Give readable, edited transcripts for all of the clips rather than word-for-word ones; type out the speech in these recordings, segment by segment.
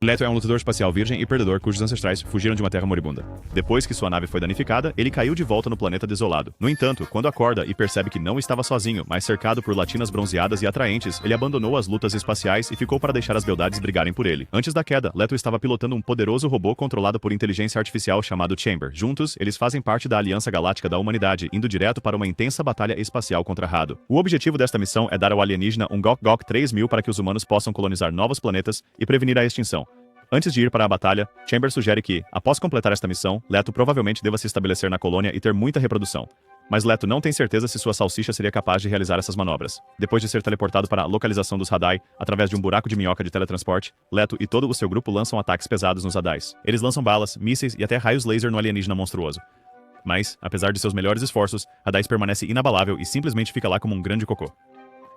Leto é um lutador espacial virgem e perdedor cujos ancestrais fugiram de uma terra moribunda. Depois que sua nave foi danificada, ele caiu de volta no planeta desolado. No entanto, quando acorda e percebe que não estava sozinho, mas cercado por latinas bronzeadas e atraentes, ele abandonou as lutas espaciais e ficou para deixar as beldades brigarem por ele. Antes da queda, Leto estava pilotando um poderoso robô controlado por inteligência artificial chamado Chamber. Juntos, eles fazem parte da Aliança Galáctica da Humanidade, indo direto para uma intensa batalha espacial contra Rado. O objetivo desta missão é dar ao alienígena um Gok 3000 para que os humanos possam colonizar novos planetas e prevenir a extinção. Antes de ir para a batalha, Chamber sugere que, após completar esta missão, Leto provavelmente deva se estabelecer na colônia e ter muita reprodução. Mas Leto não tem certeza se sua salsicha seria capaz de realizar essas manobras. Depois de ser teleportado para a localização dos Hadai, através de um buraco de minhoca de teletransporte, Leto e todo o seu grupo lançam ataques pesados nos Hadais. Eles lançam balas, mísseis e até raios laser no alienígena monstruoso. Mas, apesar de seus melhores esforços, Hadais permanece inabalável e simplesmente fica lá como um grande cocô.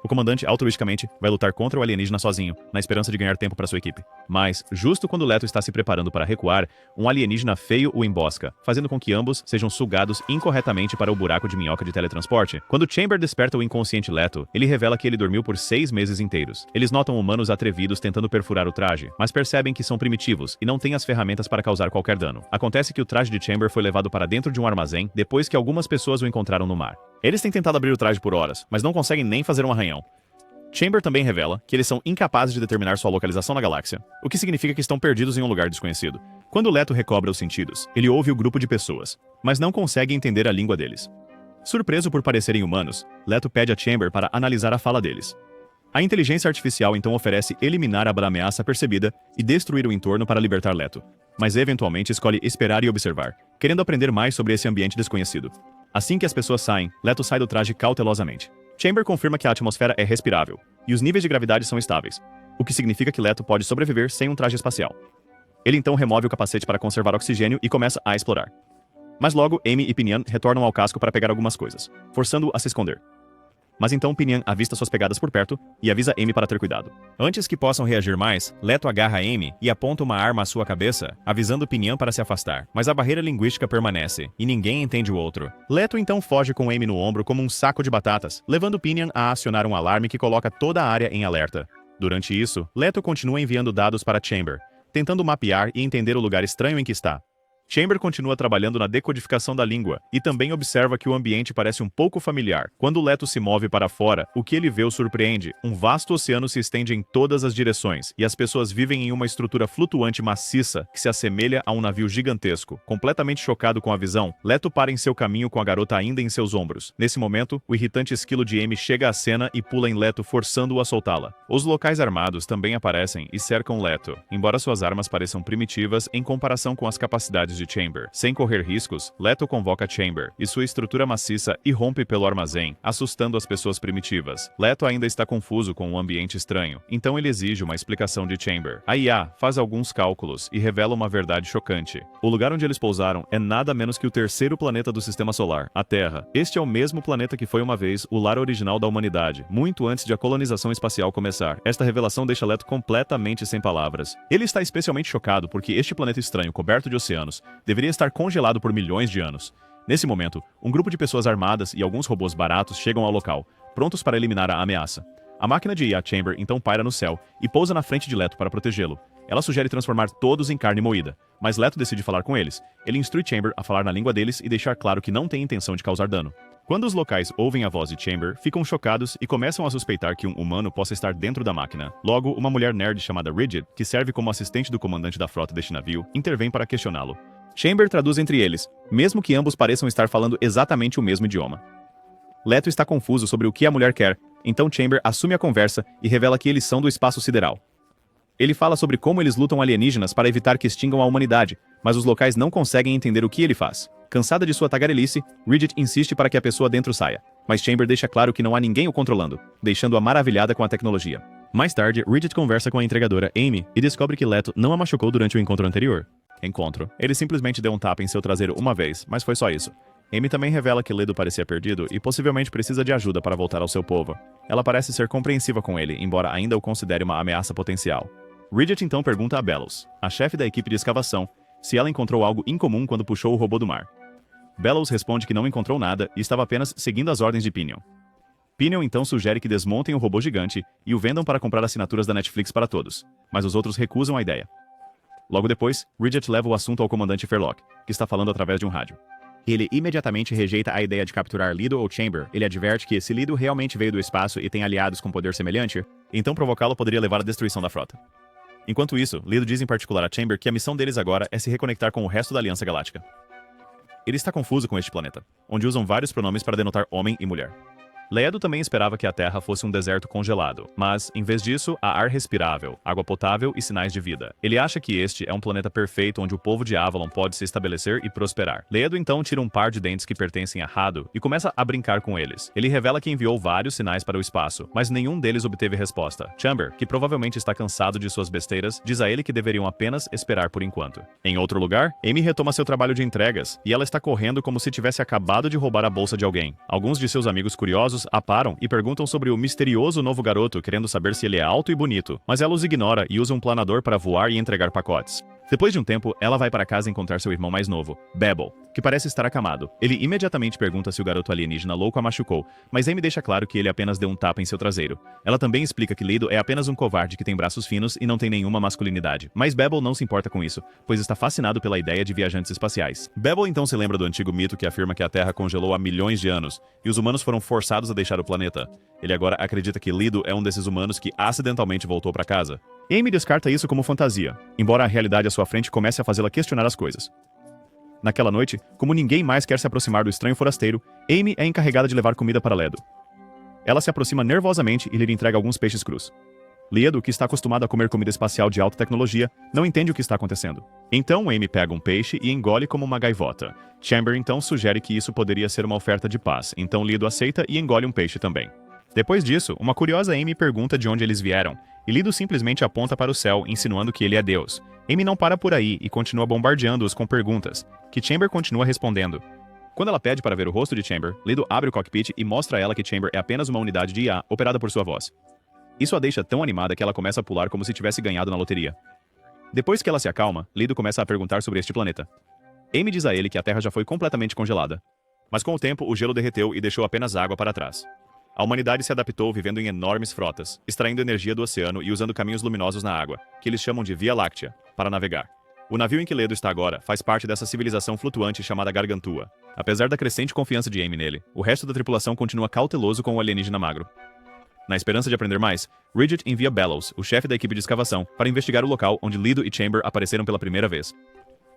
O comandante altruisticamente vai lutar contra o alienígena sozinho, na esperança de ganhar tempo para sua equipe. Mas, justo quando Leto está se preparando para recuar, um alienígena feio o embosca, fazendo com que ambos sejam sugados incorretamente para o buraco de minhoca de teletransporte. Quando Chamber desperta o inconsciente Leto, ele revela que ele dormiu por 6 meses inteiros. Eles notam humanos atrevidos tentando perfurar o traje, mas percebem que são primitivos e não têm as ferramentas para causar qualquer dano. Acontece que o traje de Chamber foi levado para dentro de um armazém depois que algumas pessoas o encontraram no mar. Eles têm tentado abrir o traje por horas, mas não conseguem nem fazer um arranhão. Chamber também revela que eles são incapazes de determinar sua localização na galáxia, o que significa que estão perdidos em um lugar desconhecido. Quando Leto recobra os sentidos, ele ouve o grupo de pessoas, mas não consegue entender a língua deles. Surpreso por parecerem humanos, Leto pede a Chamber para analisar a fala deles. A inteligência artificial então oferece eliminar a ameaça percebida e destruir o entorno para libertar Leto, mas eventualmente escolhe esperar e observar, querendo aprender mais sobre esse ambiente desconhecido. Assim que as pessoas saem, Leto sai do traje cautelosamente. Chamber confirma que a atmosfera é respirável, e os níveis de gravidade são estáveis, o que significa que Leto pode sobreviver sem um traje espacial. Ele então remove o capacete para conservar oxigênio e começa a explorar. Mas logo, Amy e Pinian retornam ao casco para pegar algumas coisas, forçando-o a se esconder. Mas então Pinian avista suas pegadas por perto e avisa Amy para ter cuidado. Antes que possam reagir mais, Leto agarra Amy e aponta uma arma à sua cabeça, avisando Pinian para se afastar. Mas a barreira linguística permanece, e ninguém entende o outro. Leto então foge com Amy no ombro como um saco de batatas, levando Pinian a acionar um alarme que coloca toda a área em alerta. Durante isso, Leto continua enviando dados para Chamber, tentando mapear e entender o lugar estranho em que está. Chamber continua trabalhando na decodificação da língua e também observa que o ambiente parece um pouco familiar. Quando Leto se move para fora, o que ele vê o surpreende. Um vasto oceano se estende em todas as direções e as pessoas vivem em uma estrutura flutuante maciça que se assemelha a um navio gigantesco. Completamente chocado com a visão, Leto para em seu caminho com a garota ainda em seus ombros. Nesse momento, o irritante esquilo de Amy chega à cena e pula em Leto, forçando-o a soltá-la. Os locais armados também aparecem e cercam Leto, embora suas armas pareçam primitivas em comparação com as capacidades de Chamber. Sem correr riscos, Leto convoca Chamber, e sua estrutura maciça irrompe pelo armazém, assustando as pessoas primitivas. Leto ainda está confuso com o ambiente estranho, então ele exige uma explicação de Chamber. A IA faz alguns cálculos e revela uma verdade chocante. O lugar onde eles pousaram é nada menos que o terceiro planeta do Sistema Solar, a Terra. Este é o mesmo planeta que foi uma vez o lar original da humanidade, muito antes de a colonização espacial começar. Esta revelação deixa Leto completamente sem palavras. Ele está especialmente chocado porque este planeta estranho, coberto de oceanos, deveria estar congelado por milhões de anos. Nesse momento, um grupo de pessoas armadas e alguns robôs baratos chegam ao local, prontos para eliminar a ameaça. A máquina de IA Chamber então paira no céu e pousa na frente de Leto para protegê-lo. Ela sugere transformar todos em carne moída, mas Leto decide falar com eles. Ele instrui Chamber a falar na língua deles e deixar claro que não tem intenção de causar dano. Quando os locais ouvem a voz de Chamber, ficam chocados e começam a suspeitar que um humano possa estar dentro da máquina. Logo, uma mulher nerd chamada Rigid, que serve como assistente do comandante da frota deste navio, intervém para questioná-lo. Chamber traduz entre eles, mesmo que ambos pareçam estar falando exatamente o mesmo idioma. Leto está confuso sobre o que a mulher quer, então Chamber assume a conversa e revela que eles são do espaço sideral. Ele fala sobre como eles lutam alienígenas para evitar que extingam a humanidade, mas os locais não conseguem entender o que ele faz. Cansada de sua tagarelice, Rigid insiste para que a pessoa dentro saia, mas Chamber deixa claro que não há ninguém o controlando, deixando-a maravilhada com a tecnologia. Mais tarde, Rigid conversa com a entregadora Amy e descobre que Leto não a machucou durante o encontro anterior. Ele simplesmente deu um tapa em seu traseiro uma vez, mas foi só isso. Amy também revela que Leto parecia perdido e possivelmente precisa de ajuda para voltar ao seu povo. Ela parece ser compreensiva com ele, embora ainda o considere uma ameaça potencial. Rigid então pergunta a Bellows, a chefe da equipe de escavação, se ela encontrou algo incomum quando puxou o robô do mar. Bellows responde que não encontrou nada e estava apenas seguindo as ordens de Pinion. Pinion então sugere que desmontem o robô gigante e o vendam para comprar assinaturas da Netflix para todos, mas os outros recusam a ideia. Logo depois, Bridget leva o assunto ao comandante Fairlock, que está falando através de um rádio. Ele imediatamente rejeita a ideia de capturar Lido ou Chamber. Ele adverte que se Lido realmente veio do espaço e tem aliados com poder semelhante, então provocá-lo poderia levar à destruição da frota. Enquanto isso, Lido diz em particular a Chamber que a missão deles agora é se reconectar com o resto da Aliança Galáctica. Ele está confuso com este planeta, onde usam vários pronomes para denotar homem e mulher. Ledo também esperava que a Terra fosse um deserto congelado, mas, em vez disso, há ar respirável, água potável e sinais de vida. Ele acha que este é um planeta perfeito onde o povo de Avalon pode se estabelecer e prosperar. Ledo então tira um par de dentes que pertencem a Hado e começa a brincar com eles. Ele revela que enviou vários sinais para o espaço, mas nenhum deles obteve resposta. Chamber, que provavelmente está cansado de suas besteiras, diz a ele que deveriam apenas esperar por enquanto. Em outro lugar, Amy retoma seu trabalho de entregas, e ela está correndo como se tivesse acabado de roubar a bolsa de alguém. Alguns de seus amigos curiosos a param e perguntam sobre o misterioso novo garoto, querendo saber se ele é alto e bonito, mas ela os ignora e usa um planador para voar e entregar pacotes. Depois de um tempo, ela vai para casa encontrar seu irmão mais novo, Babel, que parece estar acamado. Ele imediatamente pergunta se o garoto alienígena louco a machucou, mas Amy deixa claro que ele apenas deu um tapa em seu traseiro. Ela também explica que Lido é apenas um covarde que tem braços finos e não tem nenhuma masculinidade. Mas Babel não se importa com isso, pois está fascinado pela ideia de viajantes espaciais. Babel então se lembra do antigo mito que afirma que a Terra congelou há milhões de anos, e os humanos foram forçados a deixar o planeta. Ele agora acredita que Lido é um desses humanos que acidentalmente voltou para casa. Amy descarta isso como fantasia, embora a realidade à sua frente comece a fazê-la questionar as coisas. Naquela noite, como ninguém mais quer se aproximar do estranho forasteiro, Amy é encarregada de levar comida para Ledo. Ela se aproxima nervosamente e lhe entrega alguns peixes crus. Ledo, que está acostumado a comer comida espacial de alta tecnologia, não entende o que está acontecendo. Então Amy pega um peixe e engole como uma gaivota. Chamber então sugere que isso poderia ser uma oferta de paz, então Ledo aceita e engole um peixe também. Depois disso, uma curiosa Amy pergunta de onde eles vieram, e Lido simplesmente aponta para o céu, insinuando que ele é Deus. Amy não para por aí e continua bombardeando-os com perguntas, que Chamber continua respondendo. Quando ela pede para ver o rosto de Chamber, Lido abre o cockpit e mostra a ela que Chamber é apenas uma unidade de IA operada por sua voz. Isso a deixa tão animada que ela começa a pular como se tivesse ganhado na loteria. Depois que ela se acalma, Lido começa a perguntar sobre este planeta. Amy diz a ele que a Terra já foi completamente congelada. Mas com o tempo, o gelo derreteu e deixou apenas água para trás. A humanidade se adaptou vivendo em enormes frotas, extraindo energia do oceano e usando caminhos luminosos na água, que eles chamam de Via Láctea, para navegar. O navio em que Ledo está agora faz parte dessa civilização flutuante chamada Gargantua. Apesar da crescente confiança de Amy nele, o resto da tripulação continua cauteloso com o alienígena magro. Na esperança de aprender mais, Bridget envia Bellows, o chefe da equipe de escavação, para investigar o local onde Lido e Chamber apareceram pela primeira vez.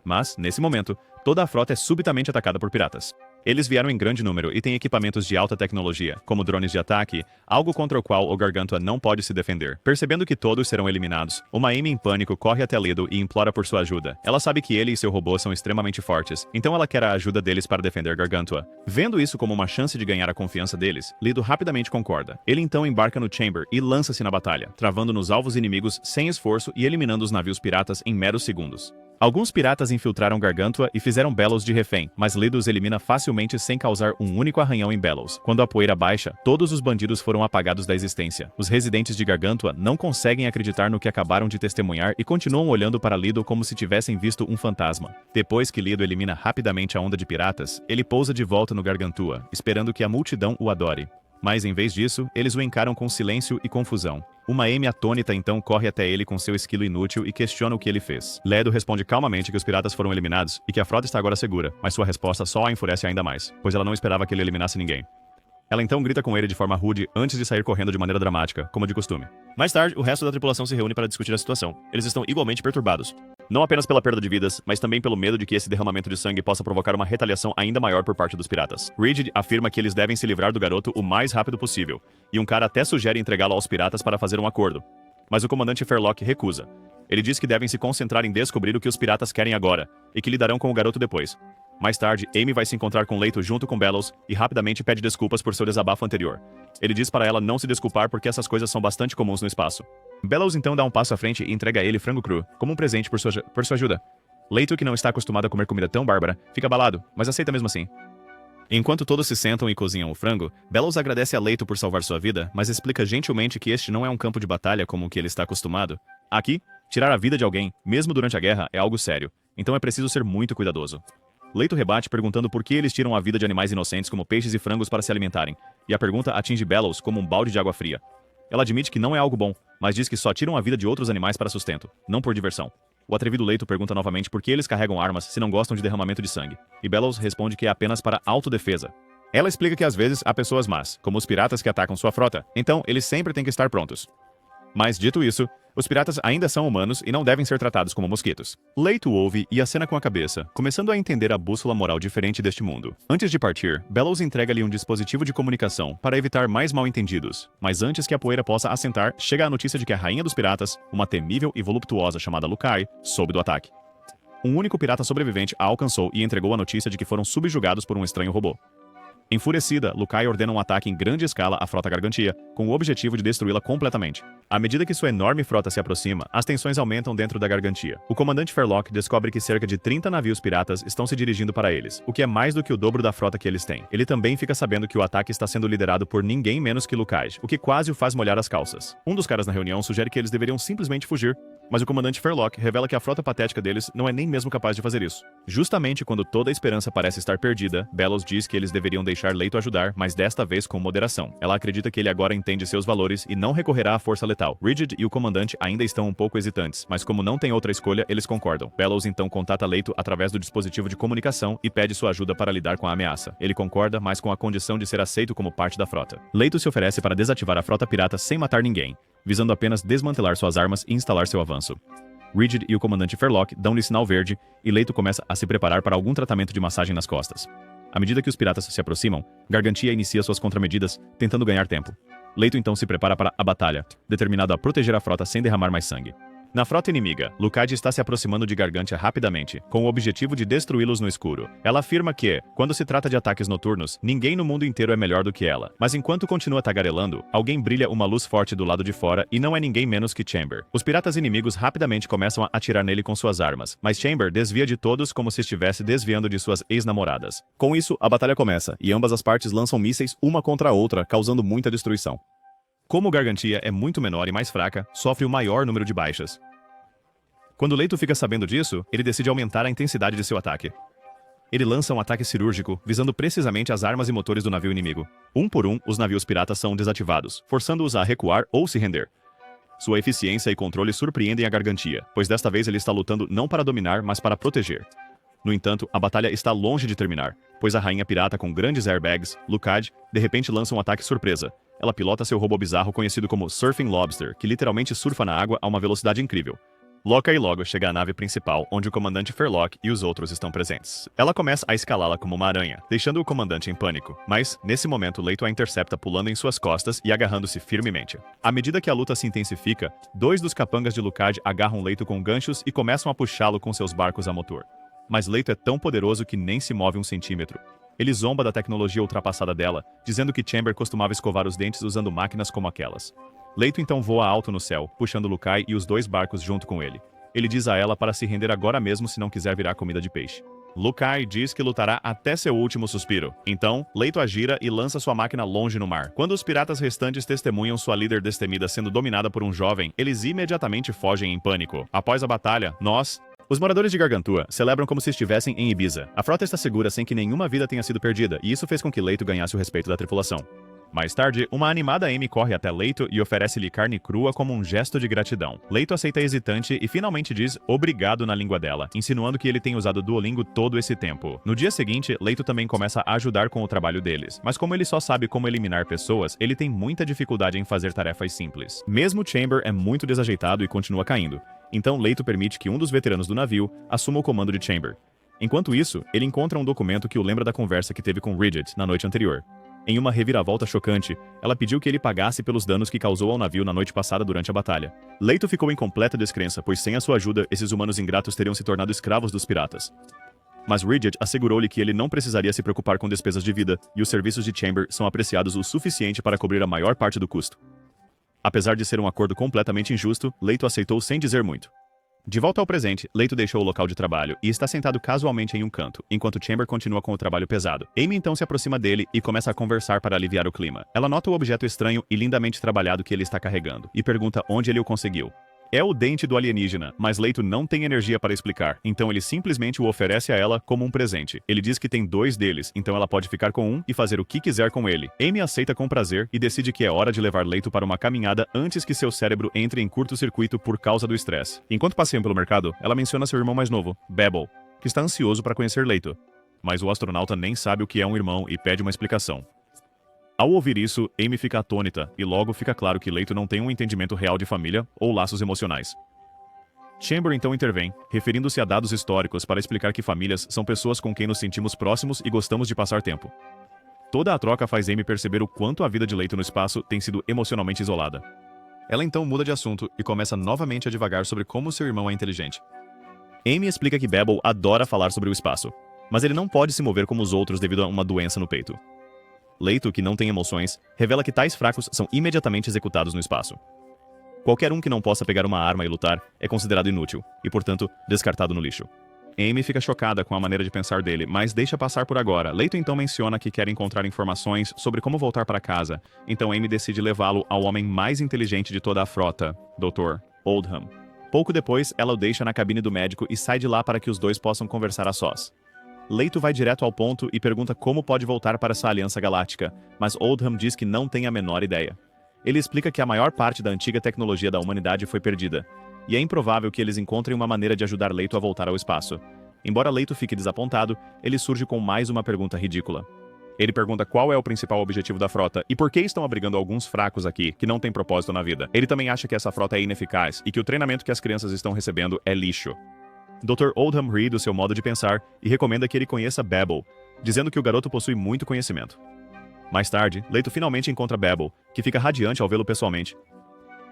Mas, nesse momento, toda a frota é subitamente atacada por piratas. Eles vieram em grande número e têm equipamentos de alta tecnologia, como drones de ataque, algo contra o qual o Gargantua não pode se defender. Percebendo que todos serão eliminados, uma Amy em pânico corre até Lido e implora por sua ajuda. Ela sabe que ele e seu robô são extremamente fortes, então ela quer a ajuda deles para defender Gargantua. Vendo isso como uma chance de ganhar a confiança deles, Lido rapidamente concorda. Ele então embarca no Chamber e lança-se na batalha, travando nos alvos inimigos sem esforço e eliminando os navios piratas em meros segundos. Alguns piratas infiltraram Gargantua e fizeram Bellows de refém, mas Lido os elimina facilmente sem causar um único arranhão em Bellows. Quando a poeira baixa, todos os bandidos foram apagados da existência. Os residentes de Gargantua não conseguem acreditar no que acabaram de testemunhar e continuam olhando para Lido como se tivessem visto um fantasma. Depois que Lido elimina rapidamente a onda de piratas, ele pousa de volta no Gargantua, esperando que a multidão o adore. Mas, em vez disso, eles o encaram com silêncio e confusão. Uma Amy atônita então corre até ele com seu esquilo inútil e questiona o que ele fez. Ledo responde calmamente que os piratas foram eliminados e que a frota está agora segura, mas sua resposta só a enfurece ainda mais, pois ela não esperava que ele eliminasse ninguém. Ela então grita com ele de forma rude antes de sair correndo de maneira dramática, como de costume. Mais tarde, o resto da tripulação se reúne para discutir a situação. Eles estão igualmente perturbados. Não apenas pela perda de vidas, mas também pelo medo de que esse derramamento de sangue possa provocar uma retaliação ainda maior por parte dos piratas. Rigid afirma que eles devem se livrar do garoto o mais rápido possível, e um cara até sugere entregá-lo aos piratas para fazer um acordo. Mas o comandante Fairlock recusa. Ele diz que devem se concentrar em descobrir o que os piratas querem agora, e que lidarão com o garoto depois. Mais tarde, Amy vai se encontrar com Leito junto com Bellows e rapidamente pede desculpas por seu desabafo anterior. Ele diz para ela não se desculpar porque essas coisas são bastante comuns no espaço. Bellows então dá um passo à frente e entrega a ele frango cru, como um presente por sua ajuda. Leito, que não está acostumado a comer comida tão bárbara, fica abalado, mas aceita mesmo assim. Enquanto todos se sentam e cozinham o frango, Bellows agradece a Leito por salvar sua vida, mas explica gentilmente que este não é um campo de batalha como o que ele está acostumado. Aqui, tirar a vida de alguém, mesmo durante a guerra, é algo sério, então é preciso ser muito cuidadoso. Leito rebate perguntando por que eles tiram a vida de animais inocentes como peixes e frangos para se alimentarem, e a pergunta atinge Bellows como um balde de água fria. Ela admite que não é algo bom, mas diz que só tiram a vida de outros animais para sustento, não por diversão. O atrevido Leito pergunta novamente por que eles carregam armas se não gostam de derramamento de sangue, e Bellows responde que é apenas para autodefesa. Ela explica que às vezes há pessoas más, como os piratas que atacam sua frota, então eles sempre têm que estar prontos. Mas, dito isso, os piratas ainda são humanos e não devem ser tratados como mosquitos. Leito ouve e acena com a cabeça, começando a entender a bússola moral diferente deste mundo. Antes de partir, Bellows entrega-lhe um dispositivo de comunicação para evitar mais mal-entendidos, mas antes que a poeira possa assentar, chega a notícia de que a rainha dos piratas, uma temível e voluptuosa chamada Lucae, soube do ataque. Um único pirata sobrevivente a alcançou e entregou a notícia de que foram subjugados por um estranho robô. Enfurecida, Lucae ordena um ataque em grande escala à frota Gargantia, com o objetivo de destruí-la completamente. À medida que sua enorme frota se aproxima, as tensões aumentam dentro da Gargantia. O comandante Fairlock descobre que cerca de 30 navios piratas estão se dirigindo para eles, o que é mais do que o dobro da frota que eles têm. Ele também fica sabendo que o ataque está sendo liderado por ninguém menos que Lucae, o que quase o faz molhar as calças. Um dos caras na reunião sugere que eles deveriam simplesmente fugir, mas o comandante Fairlock revela que a frota patética deles não é nem mesmo capaz de fazer isso. Justamente quando toda a esperança parece estar perdida, Bellows diz que eles deveriam deixar Leito ajudar, mas desta vez com moderação. Ela acredita que ele agora entende seus valores e não recorrerá à força letal. Rigid e o comandante ainda estão um pouco hesitantes, mas como não tem outra escolha, eles concordam. Bellows então contata Leito através do dispositivo de comunicação e pede sua ajuda para lidar com a ameaça. Ele concorda, mas com a condição de ser aceito como parte da frota. Leito se oferece para desativar a frota pirata sem matar ninguém, visando apenas desmantelar suas armas e instalar seu avanço. Rigid e o comandante Fairlock dão-lhe sinal verde, e Leito começa a se preparar para algum tratamento de massagem nas costas. À medida que os piratas se aproximam, Gargantia inicia suas contramedidas, tentando ganhar tempo. Leito então se prepara para a batalha, determinado a proteger a frota sem derramar mais sangue. Na frota inimiga, Lucae está se aproximando de Gargantia rapidamente, com o objetivo de destruí-los no escuro. Ela afirma que, quando se trata de ataques noturnos, ninguém no mundo inteiro é melhor do que ela. Mas enquanto continua tagarelando, alguém brilha uma luz forte do lado de fora e não é ninguém menos que Chamber. Os piratas inimigos rapidamente começam a atirar nele com suas armas, mas Chamber desvia de todos como se estivesse desviando de suas ex-namoradas. Com isso, a batalha começa, e ambas as partes lançam mísseis uma contra a outra, causando muita destruição. Como Gargantia é muito menor e mais fraca, sofre o maior número de baixas. Quando Leito fica sabendo disso, ele decide aumentar a intensidade de seu ataque. Ele lança um ataque cirúrgico, visando precisamente as armas e motores do navio inimigo. Um por um, os navios piratas são desativados, forçando-os a recuar ou se render. Sua eficiência e controle surpreendem a Gargantia, pois desta vez ele está lutando não para dominar, mas para proteger. No entanto, a batalha está longe de terminar, pois a rainha pirata com grandes airbags, Lucae, de repente lança um ataque surpresa. Ela pilota seu robô bizarro conhecido como Surfing Lobster, que literalmente surfa na água a uma velocidade incrível. Loca e logo chega à nave principal, onde o comandante Fairlock e os outros estão presentes. Ela começa a escalá-la como uma aranha, deixando o comandante em pânico, mas, nesse momento, Leito a intercepta pulando em suas costas e agarrando-se firmemente. À medida que a luta se intensifica, dois dos capangas de Lucae agarram Leito com ganchos e começam a puxá-lo com seus barcos a motor. Mas Leito é tão poderoso que nem se move um centímetro. Ele zomba da tecnologia ultrapassada dela, dizendo que Chamber costumava escovar os dentes usando máquinas como aquelas. Leito então voa alto no céu, puxando Lucae e os dois barcos junto com ele. Ele diz a ela para se render agora mesmo se não quiser virar comida de peixe. Lucae diz que lutará até seu último suspiro. Então, Leito a gira e lança sua máquina longe no mar. Quando os piratas restantes testemunham sua líder destemida sendo dominada por um jovem, eles imediatamente fogem em pânico. Após a batalha, os moradores de Gargantua celebram como se estivessem em Ibiza. A frota está segura sem que nenhuma vida tenha sido perdida, e isso fez com que Leito ganhasse o respeito da tripulação. Mais tarde, uma animada Amy corre até Leito e oferece-lhe carne crua como um gesto de gratidão. Leito aceita hesitante e finalmente diz obrigado na língua dela, insinuando que ele tem usado Duolingo todo esse tempo. No dia seguinte, Leito também começa a ajudar com o trabalho deles, mas como ele só sabe como eliminar pessoas, ele tem muita dificuldade em fazer tarefas simples. Mesmo Chamber é muito desajeitado e continua caindo. Então Leito permite que um dos veteranos do navio assuma o comando de Chamber. Enquanto isso, ele encontra um documento que o lembra da conversa que teve com Rigid na noite anterior. Em uma reviravolta chocante, ela pediu que ele pagasse pelos danos que causou ao navio na noite passada durante a batalha. Leito ficou em completa descrença, pois sem a sua ajuda, esses humanos ingratos teriam se tornado escravos dos piratas. Mas Rigid assegurou-lhe que ele não precisaria se preocupar com despesas de vida, e os serviços de Chamber são apreciados o suficiente para cobrir a maior parte do custo. Apesar de ser um acordo completamente injusto, Leito aceitou sem dizer muito. De volta ao presente, Leito deixou o local de trabalho e está sentado casualmente em um canto, enquanto Chamber continua com o trabalho pesado. Amy então se aproxima dele e começa a conversar para aliviar o clima. Ela nota o objeto estranho e lindamente trabalhado que ele está carregando, e pergunta onde ele o conseguiu. É o dente do alienígena, mas Leito não tem energia para explicar, então ele simplesmente o oferece a ela como um presente. Ele diz que tem 2 deles, então ela pode ficar com um e fazer o que quiser com ele. Amy aceita com prazer e decide que é hora de levar Leito para uma caminhada antes que seu cérebro entre em curto-circuito por causa do estresse. Enquanto passeiam pelo mercado, ela menciona seu irmão mais novo, Babel, que está ansioso para conhecer Leito. Mas o astronauta nem sabe o que é um irmão e pede uma explicação. Ao ouvir isso, Amy fica atônita e logo fica claro que Leito não tem um entendimento real de família ou laços emocionais. Chamber então intervém, referindo-se a dados históricos para explicar que famílias são pessoas com quem nos sentimos próximos e gostamos de passar tempo. Toda a troca faz Amy perceber o quanto a vida de Leito no espaço tem sido emocionalmente isolada. Ela então muda de assunto e começa novamente a divagar sobre como seu irmão é inteligente. Amy explica que Babel adora falar sobre o espaço, mas ele não pode se mover como os outros devido a uma doença no peito. Leito, que não tem emoções, revela que tais fracos são imediatamente executados no espaço. Qualquer um que não possa pegar uma arma e lutar é considerado inútil, e portanto, descartado no lixo. Amy fica chocada com a maneira de pensar dele, mas deixa passar por agora. Leito então menciona que quer encontrar informações sobre como voltar para casa, então Amy decide levá-lo ao homem mais inteligente de toda a frota, Dr. Oldham. Pouco depois, ela o deixa na cabine do médico e sai de lá para que os dois possam conversar a sós. Leito vai direto ao ponto e pergunta como pode voltar para essa aliança galáctica, mas Oldham diz que não tem a menor ideia. Ele explica que a maior parte da antiga tecnologia da humanidade foi perdida, e é improvável que eles encontrem uma maneira de ajudar Leito a voltar ao espaço. Embora Leito fique desapontado, ele surge com mais uma pergunta ridícula. Ele pergunta qual é o principal objetivo da frota e por que estão abrigando alguns fracos aqui, que não têm propósito na vida. Ele também acha que essa frota é ineficaz e que o treinamento que as crianças estão recebendo é lixo. Dr. Oldham ri do seu modo de pensar e recomenda que ele conheça Babel, dizendo que o garoto possui muito conhecimento. Mais tarde, Leito finalmente encontra Babel, que fica radiante ao vê-lo pessoalmente.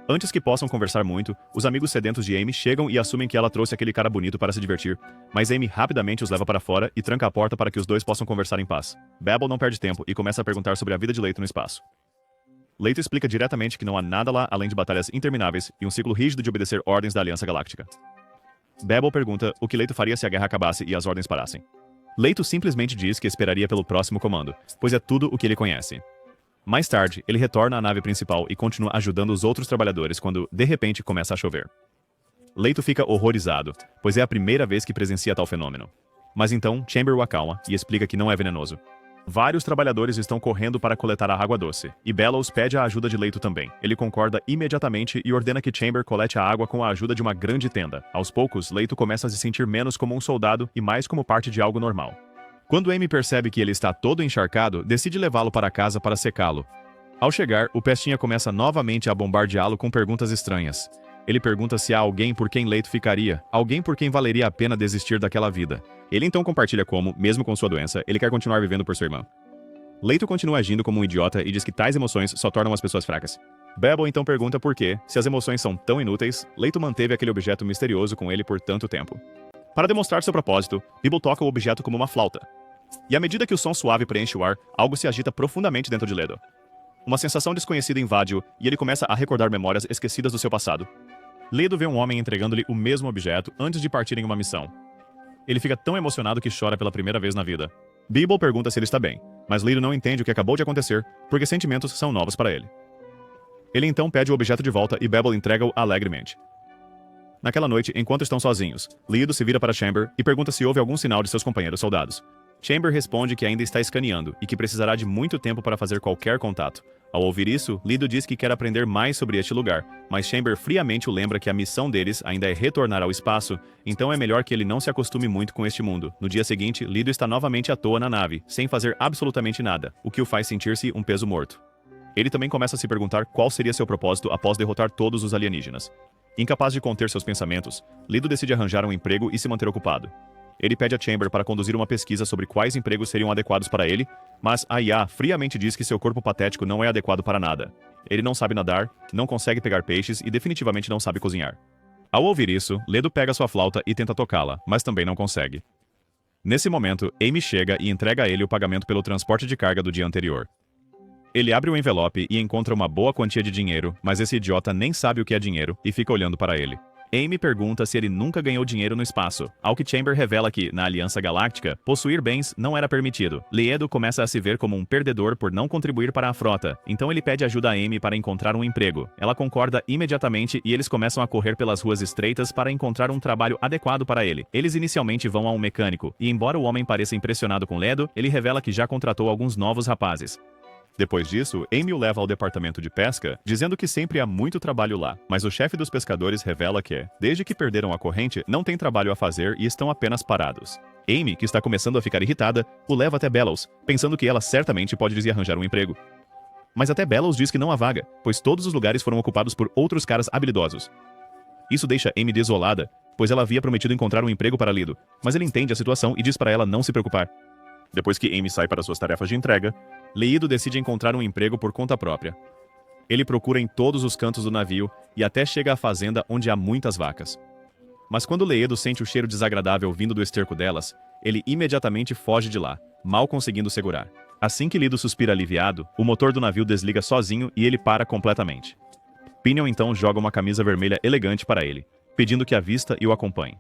Antes que possam conversar muito, os amigos sedentos de Amy chegam e assumem que ela trouxe aquele cara bonito para se divertir, mas Amy rapidamente os leva para fora e tranca a porta para que os dois possam conversar em paz. Babel não perde tempo e começa a perguntar sobre a vida de Leito no espaço. Leito explica diretamente que não há nada lá além de batalhas intermináveis e um ciclo rígido de obedecer ordens da Aliança Galáctica. Babel pergunta o que Leito faria se a guerra acabasse e as ordens parassem. Leito simplesmente diz que esperaria pelo próximo comando, pois é tudo o que ele conhece. Mais tarde, ele retorna à nave principal e continua ajudando os outros trabalhadores quando, de repente, começa a chover. Leito fica horrorizado, pois é a primeira vez que presencia tal fenômeno. Mas então, Chamber o acalma e explica que não é venenoso. Vários trabalhadores estão correndo para coletar a água doce, e Bellows pede a ajuda de Leito também. Ele concorda imediatamente e ordena que Chamber colete a água com a ajuda de uma grande tenda. Aos poucos, Leito começa a se sentir menos como um soldado e mais como parte de algo normal. Quando Amy percebe que ele está todo encharcado, decide levá-lo para casa para secá-lo. Ao chegar, o Pestinha começa novamente a bombardeá-lo com perguntas estranhas. Ele pergunta se há alguém por quem Leito ficaria, alguém por quem valeria a pena desistir daquela vida. Ele então compartilha como, mesmo com sua doença, ele quer continuar vivendo por sua irmã. Leito continua agindo como um idiota e diz que tais emoções só tornam as pessoas fracas. Babel então pergunta por que, se as emoções são tão inúteis, Leito manteve aquele objeto misterioso com ele por tanto tempo. Para demonstrar seu propósito, Bibble toca o objeto como uma flauta. E à medida que o som suave preenche o ar, algo se agita profundamente dentro de Leto. Uma sensação desconhecida invade-o e ele começa a recordar memórias esquecidas do seu passado. Leto vê um homem entregando-lhe o mesmo objeto antes de partir em uma missão. Ele fica tão emocionado que chora pela primeira vez na vida. Bibble pergunta se ele está bem, mas Leto não entende o que acabou de acontecer, porque sentimentos são novos para ele. Ele então pede o objeto de volta e Babel entrega-o alegremente. Naquela noite, enquanto estão sozinhos, Leto se vira para Chamber e pergunta se houve algum sinal de seus companheiros soldados. Chamber responde que ainda está escaneando e que precisará de muito tempo para fazer qualquer contato. Ao ouvir isso, Leto diz que quer aprender mais sobre este lugar, mas Chamber friamente o lembra que a missão deles ainda é retornar ao espaço, então é melhor que ele não se acostume muito com este mundo. No dia seguinte, Leto está novamente à toa na nave, sem fazer absolutamente nada, o que o faz sentir-se um peso morto. Ele também começa a se perguntar qual seria seu propósito após derrotar todos os alienígenas. Incapaz de conter seus pensamentos, Leto decide arranjar um emprego e se manter ocupado. Ele pede a Chamber para conduzir uma pesquisa sobre quais empregos seriam adequados para ele, mas a IA friamente diz que seu corpo patético não é adequado para nada. Ele não sabe nadar, não consegue pegar peixes e definitivamente não sabe cozinhar. Ao ouvir isso, Leto pega sua flauta e tenta tocá-la, mas também não consegue. Nesse momento, Amy chega e entrega a ele o pagamento pelo transporte de carga do dia anterior. Ele abre o envelope e encontra uma boa quantia de dinheiro, mas esse idiota nem sabe o que é dinheiro e fica olhando para ele. Amy pergunta se ele nunca ganhou dinheiro no espaço, ao que Chamber revela que, na Aliança Galáctica, possuir bens não era permitido. Leto começa a se ver como um perdedor por não contribuir para a frota, então ele pede ajuda a Amy para encontrar um emprego. Ela concorda imediatamente e eles começam a correr pelas ruas estreitas para encontrar um trabalho adequado para ele. Eles inicialmente vão a um mecânico, e embora o homem pareça impressionado com Leto, ele revela que já contratou alguns novos rapazes. Depois disso, Amy o leva ao departamento de pesca, dizendo que sempre há muito trabalho lá, mas o chefe dos pescadores revela que, desde que perderam a corrente, não tem trabalho a fazer e estão apenas parados. Amy, que está começando a ficar irritada, o leva até Bellows, pensando que ela certamente pode lhes arranjar um emprego. Mas até Bellows diz que não há vaga, pois todos os lugares foram ocupados por outros caras habilidosos. Isso deixa Amy desolada, pois ela havia prometido encontrar um emprego para Lido, mas ele entende a situação e diz para ela não se preocupar. Depois que Amy sai para suas tarefas de entrega, Leto decide encontrar um emprego por conta própria. Ele procura em todos os cantos do navio e até chega à fazenda onde há muitas vacas. Mas quando Leto sente o cheiro desagradável vindo do esterco delas, ele imediatamente foge de lá, mal conseguindo segurar. Assim que Leto suspira aliviado, o motor do navio desliga sozinho e ele para completamente. Pinion então joga uma camisa vermelha elegante para ele, pedindo que a vista e o acompanhe.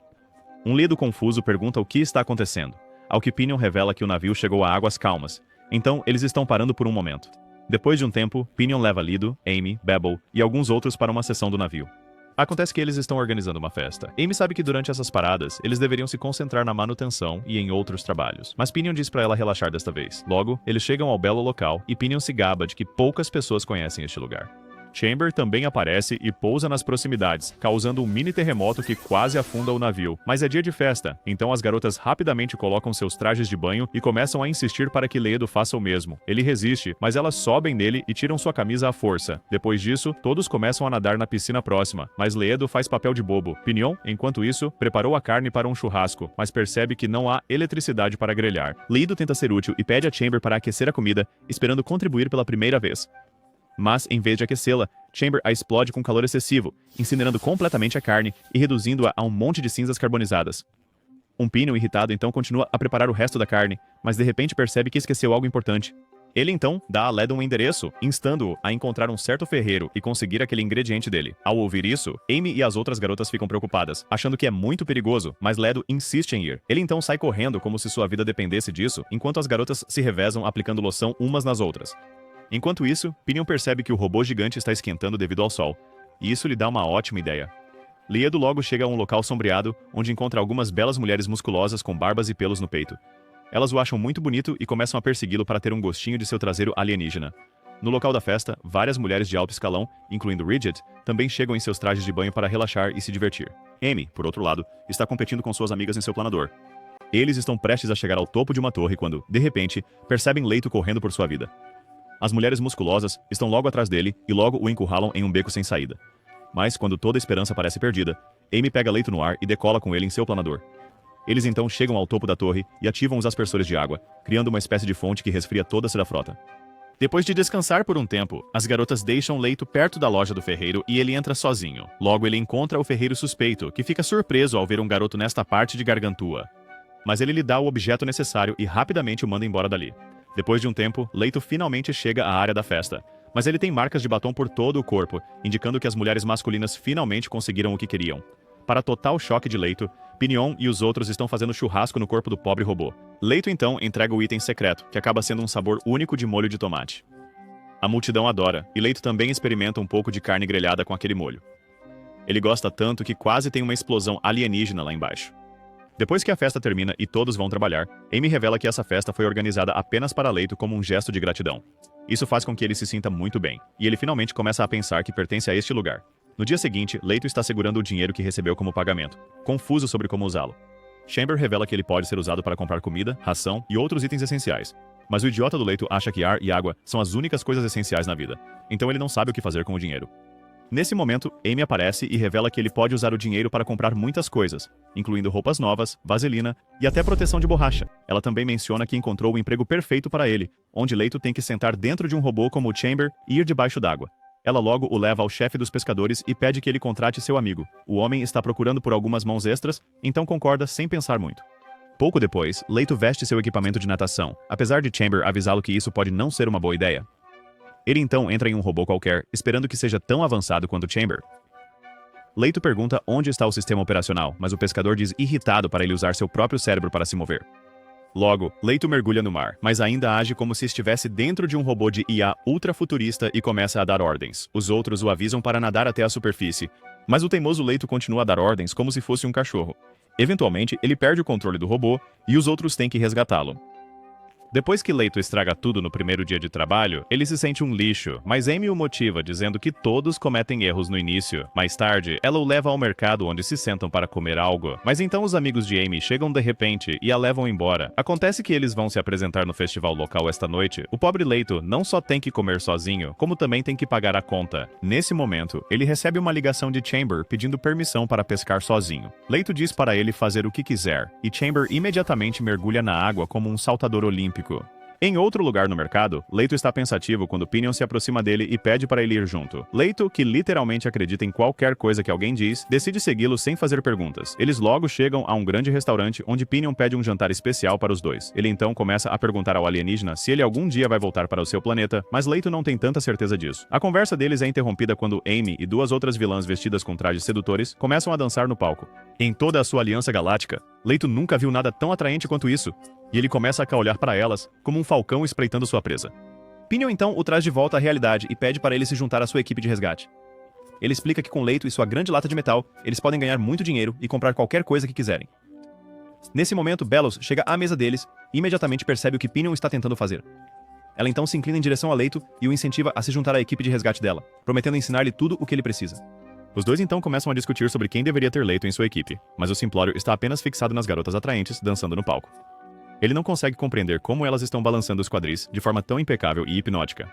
Um Leto confuso pergunta o que está acontecendo, ao que Pinion revela que o navio chegou a águas calmas, então eles estão parando por um momento. Depois de um tempo, Pinion leva Lido, Amy, Babel e alguns outros para uma seção do navio. Acontece que eles estão organizando uma festa. Amy sabe que durante essas paradas, eles deveriam se concentrar na manutenção e em outros trabalhos, mas Pinion diz para ela relaxar desta vez. Logo, eles chegam ao belo local e Pinion se gaba de que poucas pessoas conhecem este lugar. Chamber também aparece e pousa nas proximidades, causando um mini terremoto que quase afunda o navio. Mas é dia de festa, então as garotas rapidamente colocam seus trajes de banho e começam a insistir para que Leto faça o mesmo. Ele resiste, mas elas sobem nele e tiram sua camisa à força. Depois disso, todos começam a nadar na piscina próxima, mas Leto faz papel de bobo. Pinion, enquanto isso, preparou a carne para um churrasco, mas percebe que não há eletricidade para grelhar. Leto tenta ser útil e pede a Chamber para aquecer a comida, esperando contribuir pela primeira vez. Mas, em vez de aquecê-la, Chamber a explode com calor excessivo, incinerando completamente a carne e reduzindo-a a um monte de cinzas carbonizadas. Um Pinion irritado então continua a preparar o resto da carne, mas de repente percebe que esqueceu algo importante. Ele então dá a Leto um endereço, instando-o a encontrar um certo ferreiro e conseguir aquele ingrediente dele. Ao ouvir isso, Amy e as outras garotas ficam preocupadas, achando que é muito perigoso, mas Leto insiste em ir. Ele então sai correndo como se sua vida dependesse disso, enquanto as garotas se revezam aplicando loção umas nas outras. Enquanto isso, Pinion percebe que o robô gigante está esquentando devido ao sol, e isso lhe dá uma ótima ideia. Leto logo chega a um local sombreado, onde encontra algumas belas mulheres musculosas com barbas e pelos no peito. Elas o acham muito bonito e começam a persegui-lo para ter um gostinho de seu traseiro alienígena. No local da festa, várias mulheres de alto escalão, incluindo Bridget, também chegam em seus trajes de banho para relaxar e se divertir. Amy, por outro lado, está competindo com suas amigas em seu planador. Eles estão prestes a chegar ao topo de uma torre quando, de repente, percebem Leto correndo por sua vida. As mulheres musculosas estão logo atrás dele e logo o encurralam em um beco sem saída. Mas, quando toda a esperança parece perdida, Amy pega Leto no ar e decola com ele em seu planador. Eles então chegam ao topo da torre e ativam os aspersores de água, criando uma espécie de fonte que resfria toda a frota. Depois de descansar por um tempo, as garotas deixam Leto perto da loja do ferreiro e ele entra sozinho. Logo ele encontra o ferreiro suspeito, que fica surpreso ao ver um garoto nesta parte de Gargantua. Mas ele lhe dá o objeto necessário e rapidamente o manda embora dali. Depois de um tempo, Leto finalmente chega à área da festa, mas ele tem marcas de batom por todo o corpo, indicando que as mulheres masculinas finalmente conseguiram o que queriam. Para total choque de Leto, Pinion e os outros estão fazendo churrasco no corpo do pobre robô. Leto então entrega o item secreto, que acaba sendo um sabor único de molho de tomate. A multidão adora, e Leto também experimenta um pouco de carne grelhada com aquele molho. Ele gosta tanto que quase tem uma explosão alienígena lá embaixo. Depois que a festa termina e todos vão trabalhar, Amy revela que essa festa foi organizada apenas para Leto como um gesto de gratidão. Isso faz com que ele se sinta muito bem, e ele finalmente começa a pensar que pertence a este lugar. No dia seguinte, Leto está segurando o dinheiro que recebeu como pagamento, confuso sobre como usá-lo. Chamber revela que ele pode ser usado para comprar comida, ração e outros itens essenciais. Mas o idiota do Leto acha que ar e água são as únicas coisas essenciais na vida, então ele não sabe o que fazer com o dinheiro. Nesse momento, Amy aparece e revela que ele pode usar o dinheiro para comprar muitas coisas, incluindo roupas novas, vaselina e até proteção de borracha. Ela também menciona que encontrou o emprego perfeito para ele, onde Leto tem que sentar dentro de um robô como o Chamber e ir debaixo d'água. Ela logo o leva ao chefe dos pescadores e pede que ele contrate seu amigo. O homem está procurando por algumas mãos extras, então concorda sem pensar muito. Pouco depois, Leto veste seu equipamento de natação, apesar de Chamber avisá-lo que isso pode não ser uma boa ideia. Ele então entra em um robô qualquer, esperando que seja tão avançado quanto Chamber. Leito pergunta onde está o sistema operacional, mas o pescador diz irritado para ele usar seu próprio cérebro para se mover. Logo, Leito mergulha no mar, mas ainda age como se estivesse dentro de um robô de IA ultrafuturista e começa a dar ordens. Os outros o avisam para nadar até a superfície, mas o teimoso Leito continua a dar ordens como se fosse um cachorro. Eventualmente, ele perde o controle do robô e os outros têm que resgatá-lo. Depois que Leito estraga tudo no primeiro dia de trabalho, ele se sente um lixo, mas Amy o motiva dizendo que todos cometem erros no início. Mais tarde, ela o leva ao mercado onde se sentam para comer algo, mas então os amigos de Amy chegam de repente e a levam embora. Acontece que eles vão se apresentar no festival local esta noite. O pobre Leito não só tem que comer sozinho, como também tem que pagar a conta. Nesse momento, ele recebe uma ligação de Chamber pedindo permissão para pescar sozinho. Leito diz para ele fazer o que quiser, e Chamber imediatamente mergulha na água como um saltador olímpico. Em outro lugar no mercado, Leito está pensativo quando Pinion se aproxima dele e pede para ele ir junto. Leito, que literalmente acredita em qualquer coisa que alguém diz, decide segui-lo sem fazer perguntas. Eles logo chegam a um grande restaurante onde Pinion pede um jantar especial para os dois. Ele então começa a perguntar ao alienígena se ele algum dia vai voltar para o seu planeta, mas Leito não tem tanta certeza disso. A conversa deles é interrompida quando Amy e duas outras vilãs vestidas com trajes sedutores começam a dançar no palco. Em toda a sua aliança galáctica, Leito nunca viu nada tão atraente quanto isso, e ele começa a olhar para elas como um falcão espreitando sua presa. Pinion então o traz de volta à realidade e pede para ele se juntar à sua equipe de resgate. Ele explica que com Leito e sua grande lata de metal, eles podem ganhar muito dinheiro e comprar qualquer coisa que quiserem. Nesse momento, Bellows chega à mesa deles e imediatamente percebe o que Pinion está tentando fazer. Ela então se inclina em direção a Leito e o incentiva a se juntar à equipe de resgate dela, prometendo ensinar-lhe tudo o que ele precisa. Os dois então começam a discutir sobre quem deveria ter Leito em sua equipe, mas o Simplório está apenas fixado nas garotas atraentes dançando no palco. Ele não consegue compreender como elas estão balançando os quadris de forma tão impecável e hipnótica.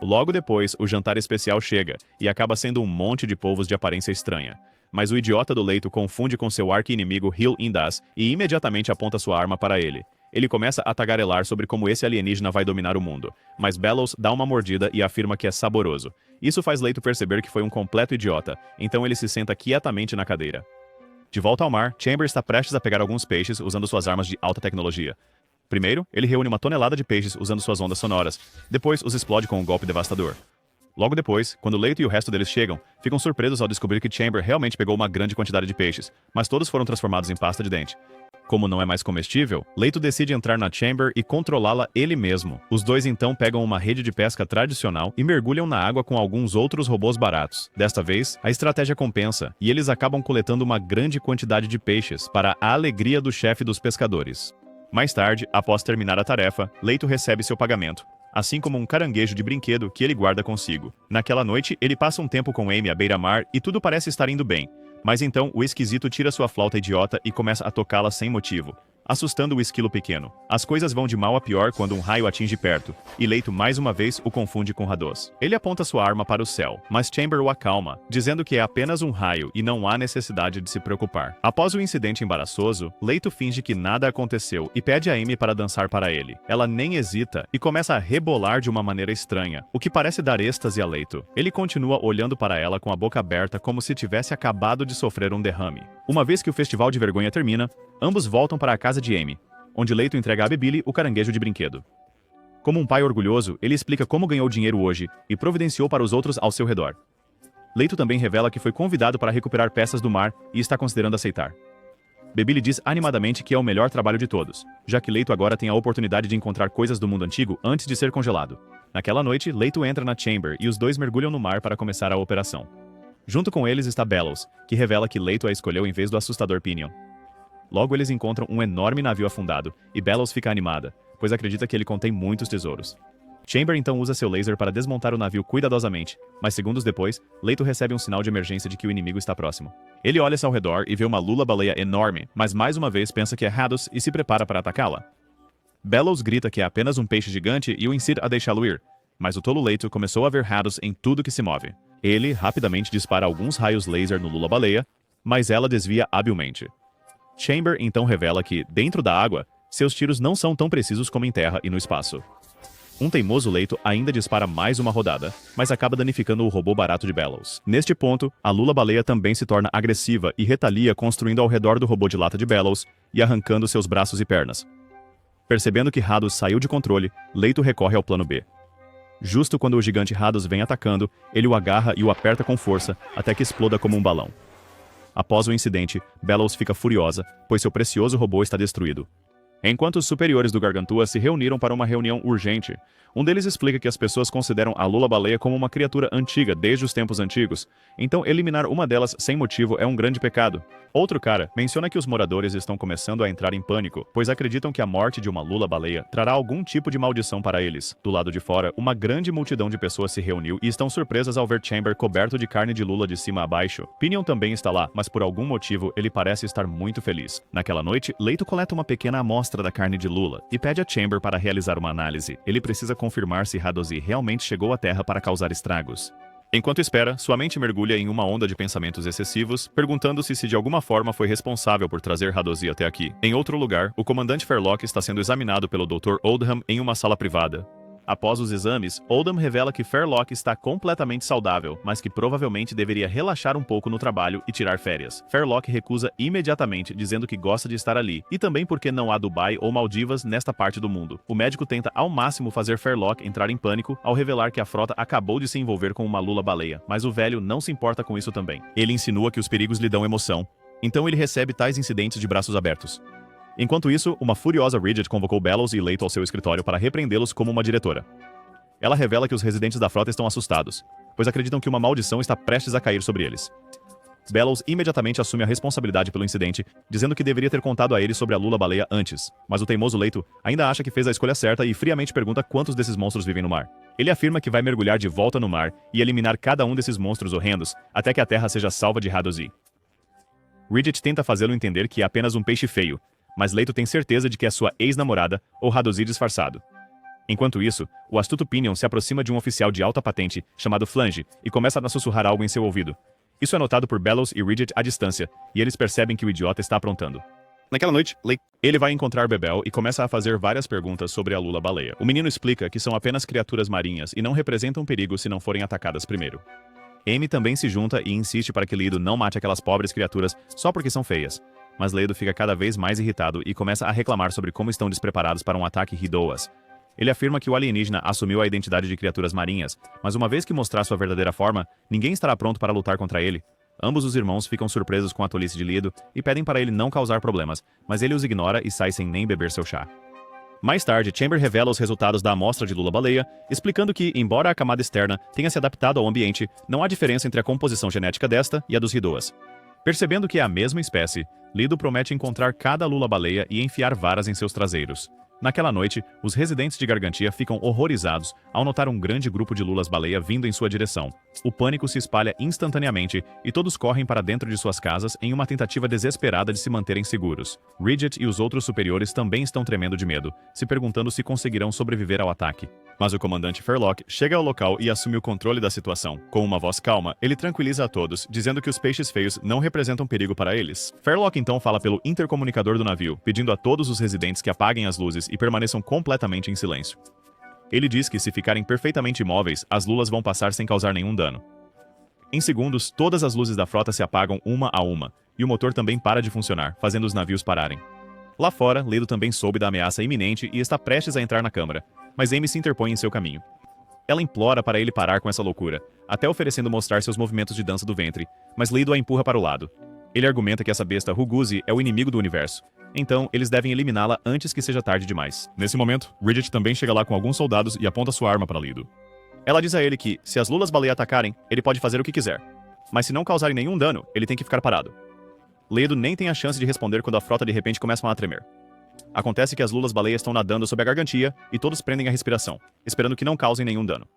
Logo depois, o jantar especial chega e acaba sendo um monte de polvos de aparência estranha. Mas o idiota do Leito confunde com seu arqui-inimigo Hill Indas e imediatamente aponta sua arma para ele. Ele começa a tagarelar sobre como esse alienígena vai dominar o mundo, mas Bellows dá uma mordida e afirma que é saboroso. Isso faz Leito perceber que foi um completo idiota, então ele se senta quietamente na cadeira. De volta ao mar, Chamber está prestes a pegar alguns peixes usando suas armas de alta tecnologia. Primeiro, ele reúne uma tonelada de peixes usando suas ondas sonoras, depois os explode com um golpe devastador. Logo depois, quando Leito e o resto deles chegam, ficam surpresos ao descobrir que Chamber realmente pegou uma grande quantidade de peixes, mas todos foram transformados em pasta de dente. Como não é mais comestível, Leito decide entrar na Chamber e controlá-la ele mesmo. Os dois então pegam uma rede de pesca tradicional e mergulham na água com alguns outros robôs baratos. Desta vez, a estratégia compensa, e eles acabam coletando uma grande quantidade de peixes para a alegria do chefe dos pescadores. Mais tarde, após terminar a tarefa, Leito recebe seu pagamento, assim como um caranguejo de brinquedo que ele guarda consigo. Naquela noite, ele passa um tempo com Amy à beira-mar e tudo parece estar indo bem. Mas então, o esquisito tira sua flauta idiota e começa a tocá-la sem motivo, assustando o esquilo pequeno. As coisas vão de mal a pior quando um raio atinge perto, e Leito mais uma vez o confunde com Rados. Ele aponta sua arma para o céu, mas Chamber o acalma, dizendo que é apenas um raio e não há necessidade de se preocupar. Após o incidente embaraçoso, Leito finge que nada aconteceu e pede a Amy para dançar para ele. Ela nem hesita e começa a rebolar de uma maneira estranha, o que parece dar êxtase a Leito. Ele continua olhando para ela com a boca aberta como se tivesse acabado de sofrer um derrame. Uma vez que o festival de vergonha termina, ambos voltam para a casa de Amy, onde Leito entrega a Bebili o caranguejo de brinquedo. Como um pai orgulhoso, ele explica como ganhou dinheiro hoje e providenciou para os outros ao seu redor. Leito também revela que foi convidado para recuperar peças do mar e está considerando aceitar. Bebili diz animadamente que é o melhor trabalho de todos, já que Leito agora tem a oportunidade de encontrar coisas do mundo antigo antes de ser congelado. Naquela noite, Leito entra na Chamber e os dois mergulham no mar para começar a operação. Junto com eles está Bellows, que revela que Leito a escolheu em vez do assustador Pinion. Logo eles encontram um enorme navio afundado, e Bellows fica animada, pois acredita que ele contém muitos tesouros. Chamber então usa seu laser para desmontar o navio cuidadosamente, mas segundos depois, Leito recebe um sinal de emergência de que o inimigo está próximo. Ele olha-se ao redor e vê uma lula-baleia enorme, mas mais uma vez pensa que é Rados e se prepara para atacá-la. Bellows grita que é apenas um peixe gigante e o incita a deixá-lo ir, mas o tolo Leito começou a ver Rados em tudo que se move. Ele rapidamente dispara alguns raios laser no lula-baleia, mas ela desvia habilmente. Chamber então revela que, dentro da água, seus tiros não são tão precisos como em terra e no espaço. Um teimoso Leito ainda dispara mais uma rodada, mas acaba danificando o robô barato de Bellows. Neste ponto, a lula-baleia também se torna agressiva e retalia construindo ao redor do robô de lata de Bellows e arrancando seus braços e pernas. Percebendo que Rados saiu de controle, Leito recorre ao plano B. Justo quando o gigante Rados vem atacando, ele o agarra e o aperta com força até que exploda como um balão. Após o incidente, Bellows fica furiosa, pois seu precioso robô está destruído. Enquanto os superiores do Gargantua se reuniram para uma reunião urgente, um deles explica que as pessoas consideram a Lula-baleia como uma criatura antiga desde os tempos antigos, então eliminar uma delas sem motivo é um grande pecado. Outro cara menciona que os moradores estão começando a entrar em pânico, pois acreditam que a morte de uma Lula-baleia trará algum tipo de maldição para eles. Do lado de fora, uma grande multidão de pessoas se reuniu e estão surpresas ao ver Chamber coberto de carne de Lula de cima a baixo. Pinion também está lá, mas por algum motivo ele parece estar muito feliz. Naquela noite, Leito coleta uma pequena amostra da carne de Lula e pede a Chamber para realizar uma análise. Ele precisa confirmar se Hadozee realmente chegou à Terra para causar estragos. Enquanto espera, sua mente mergulha em uma onda de pensamentos excessivos, perguntando-se se de alguma forma foi responsável por trazer Hadozee até aqui. Em outro lugar, o comandante Fairlock está sendo examinado pelo Dr. Oldham em uma sala privada. Após os exames, Oldham revela que Fairlock está completamente saudável, mas que provavelmente deveria relaxar um pouco no trabalho e tirar férias. Fairlock recusa imediatamente, dizendo que gosta de estar ali, e também porque não há Dubai ou Maldivas nesta parte do mundo. O médico tenta ao máximo fazer Fairlock entrar em pânico ao revelar que a frota acabou de se envolver com uma Lula-baleia, mas o velho não se importa com isso também. Ele insinua que os perigos lhe dão emoção, então ele recebe tais incidentes de braços abertos. Enquanto isso, uma furiosa Ridget convocou Bellows e Leito ao seu escritório para repreendê-los como uma diretora. Ela revela que os residentes da frota estão assustados, pois acreditam que uma maldição está prestes a cair sobre eles. Bellows imediatamente assume a responsabilidade pelo incidente, dizendo que deveria ter contado a eles sobre a Lula-baleia antes, mas o teimoso Leito ainda acha que fez a escolha certa e friamente pergunta quantos desses monstros vivem no mar. Ele afirma que vai mergulhar de volta no mar e eliminar cada um desses monstros horrendos até que a Terra seja salva de Hadozee. Ridget tenta fazê-lo entender que é apenas um peixe feio, mas Leito tem certeza de que é sua ex-namorada ou Hadozee disfarçado. Enquanto isso, o astuto Pinion se aproxima de um oficial de alta patente chamado Flange e começa a sussurrar algo em seu ouvido. Isso é notado por Bellows e Ridget à distância, e eles percebem que o idiota está aprontando. Naquela noite, ele vai encontrar Bebel e começa a fazer várias perguntas sobre a Lula-baleia. O menino explica que são apenas criaturas marinhas e não representam perigo se não forem atacadas primeiro. Amy também se junta e insiste para que Lido não mate aquelas pobres criaturas só porque são feias. Mas Ledo fica cada vez mais irritado e começa a reclamar sobre como estão despreparados para um ataque Hidoas. Ele afirma que o alienígena assumiu a identidade de criaturas marinhas, mas uma vez que mostrar sua verdadeira forma, ninguém estará pronto para lutar contra ele. Ambos os irmãos ficam surpresos com a tolice de Lido e pedem para ele não causar problemas, mas ele os ignora e sai sem nem beber seu chá. Mais tarde, Chamber revela os resultados da amostra de Lula-baleia, explicando que, embora a camada externa tenha se adaptado ao ambiente, não há diferença entre a composição genética desta e a dos Hidoas. Percebendo que é a mesma espécie, Lido promete encontrar cada Lula-baleia e enfiar varas em seus traseiros. Naquela noite, os residentes de Gargantia ficam horrorizados ao notar um grande grupo de Lulas-baleia vindo em sua direção. O pânico se espalha instantaneamente e todos correm para dentro de suas casas em uma tentativa desesperada de se manterem seguros. Ridget e os outros superiores também estão tremendo de medo, se perguntando se conseguirão sobreviver ao ataque. Mas o comandante Fairlock chega ao local e assume o controle da situação. Com uma voz calma, ele tranquiliza a todos, dizendo que os peixes feios não representam perigo para eles. Fairlock então fala pelo intercomunicador do navio, pedindo a todos os residentes que apaguem as luzes e permaneçam completamente em silêncio. Ele diz que se ficarem perfeitamente imóveis, as lulas vão passar sem causar nenhum dano. Em segundos, todas as luzes da frota se apagam uma a uma, e o motor também para de funcionar, fazendo os navios pararem. Lá fora, Ledo também soube da ameaça iminente e está prestes a entrar na câmara, mas Amy se interpõe em seu caminho. Ela implora para ele parar com essa loucura, até oferecendo mostrar seus movimentos de dança do ventre, mas Ledo a empurra para o lado. Ele argumenta que essa besta Huguzi é o inimigo do universo, então eles devem eliminá-la antes que seja tarde demais. Nesse momento, Ridget também chega lá com alguns soldados e aponta sua arma para Lido. Ela diz a ele que, se as lulas-baleia atacarem, ele pode fazer o que quiser, mas se não causarem nenhum dano, ele tem que ficar parado. Ledo nem tem a chance de responder quando a frota de repente começa a tremer. Acontece que as lulas-baleia estão nadando sob a gargantia e todos prendem a respiração, esperando que não causem nenhum dano.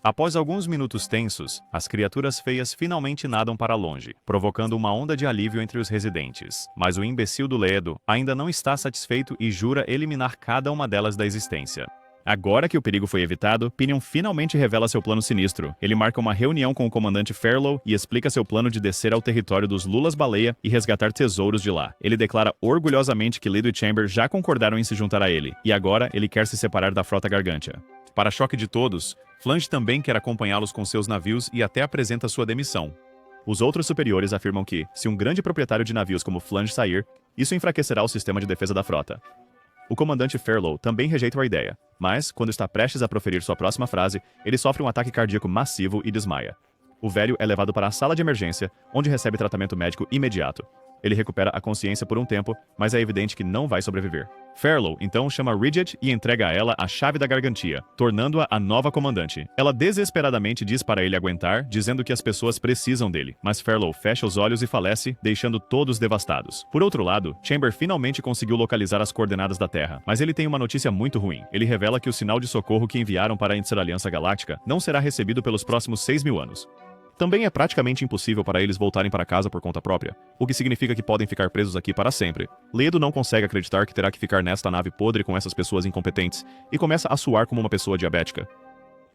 Após alguns minutos tensos, as criaturas feias finalmente nadam para longe, provocando uma onda de alívio entre os residentes. Mas o imbecil do Ledo ainda não está satisfeito e jura eliminar cada uma delas da existência. Agora que o perigo foi evitado, Pinion finalmente revela seu plano sinistro. Ele marca uma reunião com o comandante Fairlow e explica seu plano de descer ao território dos Lulas-baleia e resgatar tesouros de lá. Ele declara orgulhosamente que Lido e Chamber já concordaram em se juntar a ele, e agora ele quer se separar da frota Gargantia. Para choque de todos, Flange também quer acompanhá-los com seus navios e até apresenta sua demissão. Os outros superiores afirmam que, se um grande proprietário de navios como Flange sair, isso enfraquecerá o sistema de defesa da frota. O comandante Fairlow também rejeita a ideia, mas, quando está prestes a proferir sua próxima frase, ele sofre um ataque cardíaco massivo e desmaia. o velho é levado para a sala de emergência, onde recebe tratamento médico imediato. Ele recupera a consciência por um tempo, mas é evidente que não vai sobreviver. Farlow então chama Ridget e entrega a ela a chave da Gargantia, tornando-a a nova comandante. Ela desesperadamente diz para ele aguentar, dizendo que as pessoas precisam dele, mas Farlow fecha os olhos e falece, deixando todos devastados. Por outro lado, Chamber finalmente conseguiu localizar as coordenadas da Terra, mas ele tem uma notícia muito ruim. Ele revela que o sinal de socorro que enviaram para a Interaliança Galáctica não será recebido pelos próximos 6.000 anos. Também é praticamente impossível para eles voltarem para casa por conta própria, o que significa que podem ficar presos aqui para sempre. Ledo não consegue acreditar que terá que ficar nesta nave podre com essas pessoas incompetentes, e começa a suar como uma pessoa diabética.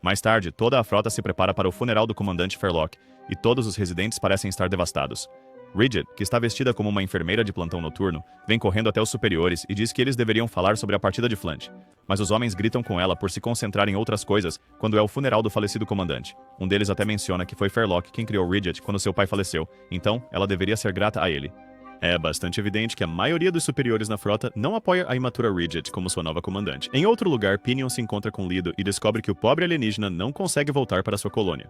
Mais tarde, toda a frota se prepara para o funeral do comandante Farlock, e todos os residentes parecem estar devastados. Ridget, que está vestida como uma enfermeira de plantão noturno, vem correndo até os superiores e diz que eles deveriam falar sobre a partida de Flange. Mas os homens gritam com ela por se concentrar em outras coisas quando é o funeral do falecido comandante. Um deles até menciona que foi Farlock quem criou Ridget quando seu pai faleceu, então ela deveria ser grata a ele. É bastante evidente que a maioria dos superiores na frota não apoia a imatura Ridget como sua nova comandante. Em outro lugar, Pinion se encontra com Ledo e descobre que o pobre alienígena não consegue voltar para sua colônia.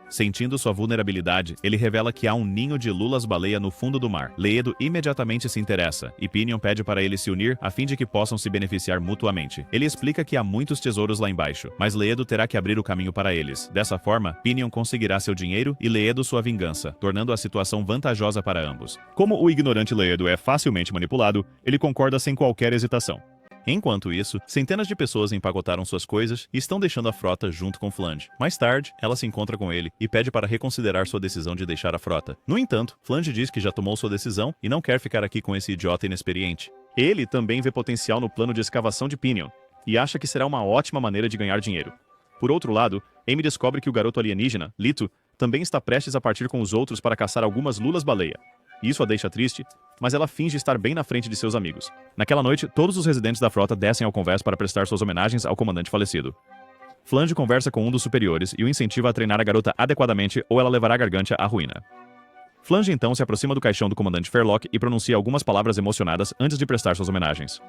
Sentindo sua vulnerabilidade, ele revela que há um ninho de lulas-baleia no fundo do mar. Ledo imediatamente se interessa, e Pinion pede para eles se unir a fim de que possam se beneficiar mutuamente. Ele explica que há muitos tesouros lá embaixo, mas Ledo terá que abrir o caminho para eles. Dessa forma, Pinion conseguirá seu dinheiro e Ledo sua vingança, tornando a situação vantajosa para ambos. Como o ignorante Ledo é facilmente manipulado, ele concorda sem qualquer hesitação. Enquanto isso, centenas de pessoas empacotaram suas coisas e estão deixando a frota junto com Flange. Mais tarde, ela se encontra com ele e pede para reconsiderar sua decisão de deixar a frota. No entanto, Flange diz que já tomou sua decisão e não quer ficar aqui com esse idiota inexperiente. Ele também vê potencial no plano de escavação de Pinion e acha que será uma ótima maneira de ganhar dinheiro. Por outro lado, Amy descobre que o garoto alienígena, Lito, também está prestes a partir com os outros para caçar algumas lulas-baleia. Isso a deixa triste, mas ela finge estar bem na frente de seus amigos. Naquela noite, todos os residentes da frota descem ao convés para prestar suas homenagens ao comandante falecido. Flange conversa com um dos superiores e o incentiva a treinar a garota adequadamente ou ela levará a Gargantia à ruína. Flange então se aproxima do caixão do comandante Farlock e pronuncia algumas palavras emocionadas antes de prestar suas homenagens.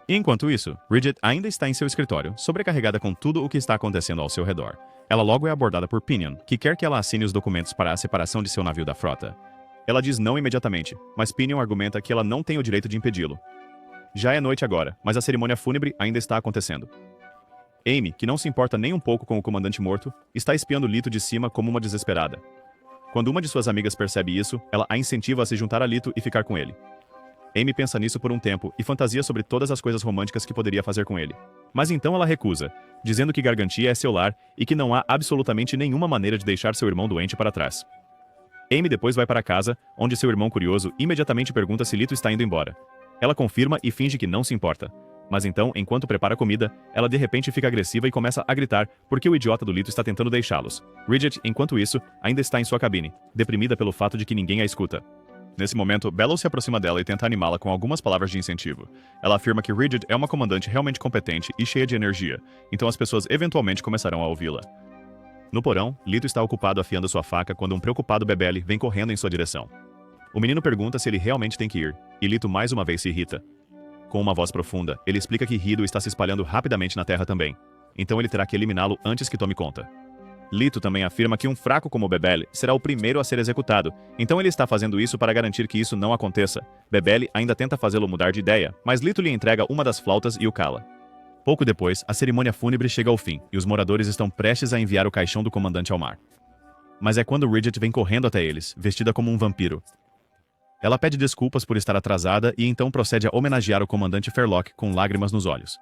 Enquanto isso, Ridget ainda está em seu escritório, sobrecarregada com tudo o que está acontecendo ao seu redor. Ela logo é abordada por Pinion, que quer que ela assine os documentos para a separação de seu navio da frota. Ela diz não imediatamente, mas Pinion argumenta que ela não tem o direito de impedi-lo. Já é noite agora, mas a cerimônia fúnebre ainda está acontecendo. Amy, que não se importa nem um pouco com o comandante morto, está espiando Lito de cima como uma desesperada. Quando uma de suas amigas percebe isso, ela a incentiva a se juntar a Lito e ficar com ele. Amy pensa nisso por um tempo e fantasia sobre todas as coisas românticas que poderia fazer com ele. Mas então ela recusa, dizendo que Gargantia é seu lar e que não há absolutamente nenhuma maneira de deixar seu irmão doente para trás. Amy depois vai para casa, onde seu irmão curioso imediatamente pergunta se Lito está indo embora. Ela confirma e finge que não se importa. Mas então, enquanto prepara a comida, ela de repente fica agressiva e começa a gritar porque o idiota do Lito está tentando deixá-los. Ridget, enquanto isso, ainda está em sua cabine, deprimida pelo fato de que ninguém a escuta. Nesse momento, Bellow se aproxima dela e tenta animá-la com algumas palavras de incentivo. Ela afirma que Ridget é uma comandante realmente competente e cheia de energia, então as pessoas eventualmente começarão a ouvi-la. No porão, Lito está ocupado afiando sua faca quando um preocupado Bebele vem correndo em sua direção. O menino pergunta se ele realmente tem que ir, e Lito mais uma vez se irrita. Com uma voz profunda, ele explica que Rido está se espalhando rapidamente na Terra também, então ele terá que eliminá-lo antes que tome conta. Lito também afirma que um fraco como Bebele será o primeiro a ser executado, então ele está fazendo isso para garantir que isso não aconteça. Bebele ainda tenta fazê-lo mudar de ideia, mas Lito lhe entrega uma das flautas e o cala. Pouco depois, a cerimônia fúnebre chega ao fim, e os moradores estão prestes a enviar o caixão do comandante ao mar. Mas é quando Ridget vem correndo até eles, vestida como um vampiro. Ela pede desculpas por estar atrasada e então procede a homenagear o comandante Farlock com lágrimas nos olhos.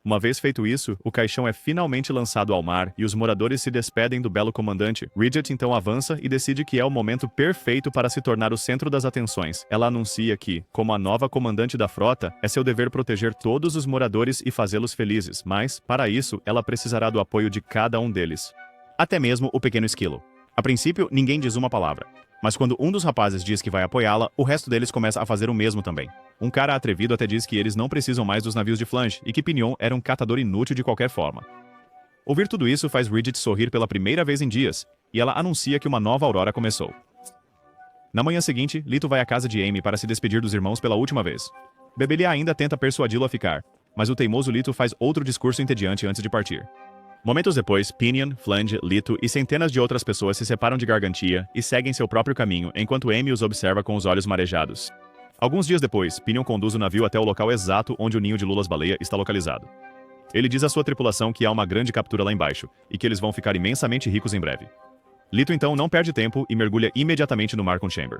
Uma vez feito isso, o caixão é finalmente lançado ao mar e os moradores se despedem do belo comandante. Ridget então avança e decide que é o momento perfeito para se tornar o centro das atenções. Ela anuncia que, como a nova comandante da frota, é seu dever proteger todos os moradores e fazê-los felizes, mas, para isso, ela precisará do apoio de cada um deles. Até mesmo o pequeno esquilo. A princípio, ninguém diz uma palavra. Mas quando um dos rapazes diz que vai apoiá-la, o resto deles começa a fazer o mesmo também. Um cara atrevido até diz que eles não precisam mais dos navios de Flange e que Pinion era um catador inútil de qualquer forma. Ouvir tudo isso faz Ridget sorrir pela primeira vez em dias, e ela anuncia que uma nova aurora começou. Na manhã seguinte, Lito vai à casa de Amy para se despedir dos irmãos pela última vez. Bebelia ainda tenta persuadi-lo a ficar, mas o teimoso Lito faz outro discurso entediante antes de partir. Momentos depois, Pinion, Flange, Leto e centenas de outras pessoas se separam de Gargantia e seguem seu próprio caminho, enquanto Amy os observa com os olhos marejados. Alguns dias depois, Pinion conduz o navio até o local exato onde o ninho de lulas-baleia está localizado. Ele diz à sua tripulação que há uma grande captura lá embaixo, e que eles vão ficar imensamente ricos em breve. Leto então não perde tempo e mergulha imediatamente no mar com Chamber.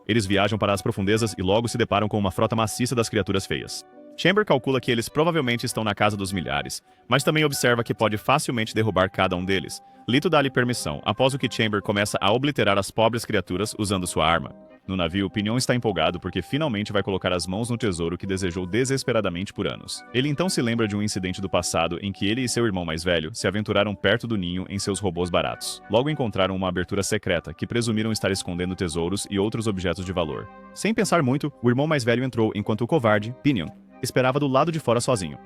Eles viajam para as profundezas e logo se deparam com uma frota maciça das criaturas feias. Chamber calcula que eles provavelmente estão na casa dos milhares, mas também observa que pode facilmente derrubar cada um deles. Leto dá-lhe permissão, após o que Chamber começa a obliterar as pobres criaturas usando sua arma. No navio, Pinion está empolgado porque finalmente vai colocar as mãos no tesouro que desejou desesperadamente por anos. Ele então se lembra de um incidente do passado em que ele e seu irmão mais velho se aventuraram perto do ninho em seus robôs baratos. Logo encontraram uma abertura secreta que presumiram estar escondendo tesouros e outros objetos de valor. Sem pensar muito, o irmão mais velho entrou enquanto o covarde, Pinion, esperava do lado de fora sozinho.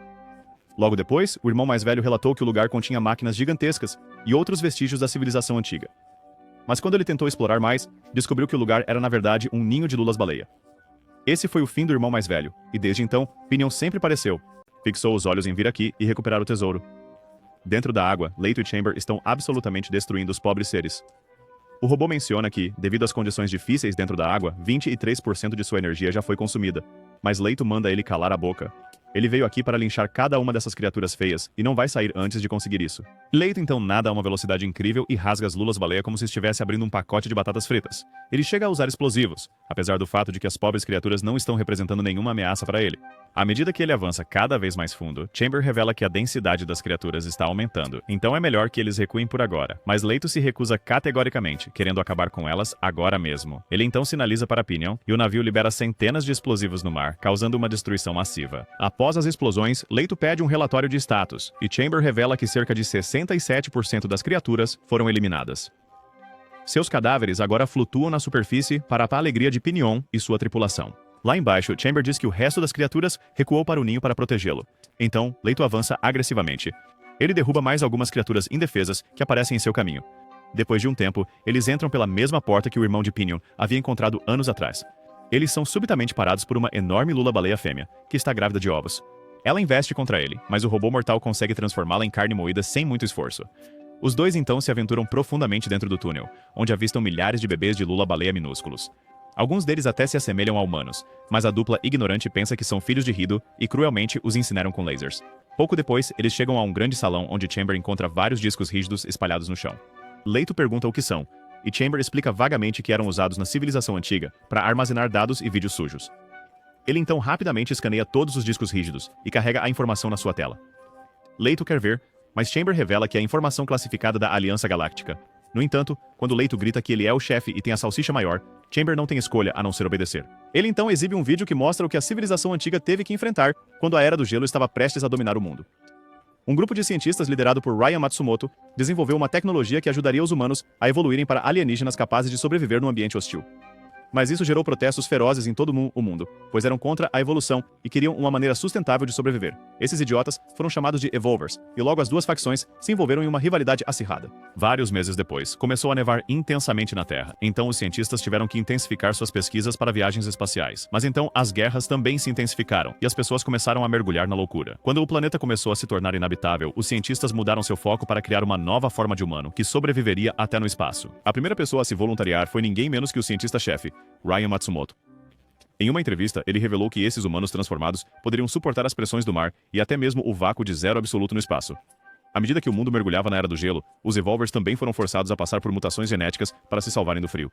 Logo depois, o irmão mais velho relatou que o lugar continha máquinas gigantescas e outros vestígios da civilização antiga. Mas quando ele tentou explorar mais, descobriu que o lugar era na verdade um ninho de lulas-baleia. Esse foi o fim do irmão mais velho, e desde então, Pinion sempre pareceu. Fixou os olhos em vir aqui e recuperar o tesouro. Dentro da água, Leto e Chamber estão absolutamente destruindo os pobres seres. O robô menciona que, devido às condições difíceis dentro da água, 23% de sua energia já foi consumida. Mas Leto manda ele calar a boca. Ele veio aqui para linchar cada uma dessas criaturas feias e não vai sair antes de conseguir isso. Leto então nada a uma velocidade incrível e rasga as lulas-baleia como se estivesse abrindo um pacote de batatas fritas. Ele chega a usar explosivos, apesar do fato de que as pobres criaturas não estão representando nenhuma ameaça para ele. À medida que ele avança cada vez mais fundo, Chamber revela que a densidade das criaturas está aumentando, então é melhor que eles recuem por agora. Mas Leto se recusa categoricamente, querendo acabar com elas agora mesmo. Ele então sinaliza para Pinion e o navio libera centenas de explosivos no mar, causando uma destruição massiva. Após as explosões, Leto pede um relatório de status, e Chamber revela que cerca de 67% das criaturas foram eliminadas. Seus cadáveres agora flutuam na superfície para a alegria de Pinion e sua tripulação. Lá embaixo, Chamber diz que o resto das criaturas recuou para o ninho para protegê-lo. Então, Leto avança agressivamente. Ele derruba mais algumas criaturas indefesas que aparecem em seu caminho. Depois de um tempo, eles entram pela mesma porta que o irmão de Pinion havia encontrado anos atrás. Eles são subitamente parados por uma enorme lula-baleia fêmea, que está grávida de ovos. Ela investe contra ele, mas o robô mortal consegue transformá-la em carne moída sem muito esforço. Os dois então se aventuram profundamente dentro do túnel, onde avistam milhares de bebês de lula-baleia minúsculos. Alguns deles até se assemelham a humanos, mas a dupla ignorante pensa que são filhos de Hido e cruelmente os incineram com lasers. Pouco depois, eles chegam a um grande salão onde Chamber encontra vários discos rígidos espalhados no chão. Leto pergunta o que são, e Chamber explica vagamente que eram usados na civilização antiga para armazenar dados e vídeos sujos. Ele então rapidamente escaneia todos os discos rígidos e carrega a informação na sua tela. Leto quer ver, mas Chamber revela que é a informação classificada da Aliança Galáctica. No entanto, quando Leto grita que ele é o chefe e tem a salsicha maior, Chamber não tem escolha a não ser obedecer. Ele então exibe um vídeo que mostra o que a civilização antiga teve que enfrentar quando a Era do Gelo estava prestes a dominar o mundo. Um grupo de cientistas liderado por Ryan Matsumoto desenvolveu uma tecnologia que ajudaria os humanos a evoluírem para alienígenas capazes de sobreviver num ambiente hostil. Mas isso gerou protestos ferozes em todo o mundo, pois eram contra a evolução e queriam uma maneira sustentável de sobreviver. Esses idiotas foram chamados de Evolvers, e logo as duas facções se envolveram em uma rivalidade acirrada. Vários meses depois, começou a nevar intensamente na Terra, então os cientistas tiveram que intensificar suas pesquisas para viagens espaciais. Mas então as guerras também se intensificaram, e as pessoas começaram a mergulhar na loucura. Quando o planeta começou a se tornar inabitável, os cientistas mudaram seu foco para criar uma nova forma de humano, que sobreviveria até no espaço. A primeira pessoa a se voluntariar foi ninguém menos que o cientista-chefe, Ryan Matsumoto. Em uma entrevista, ele revelou que esses humanos transformados poderiam suportar as pressões do mar e até mesmo o vácuo de zero absoluto no espaço. À medida que o mundo mergulhava na Era do Gelo, os Evolvers também foram forçados a passar por mutações genéticas para se salvarem do frio.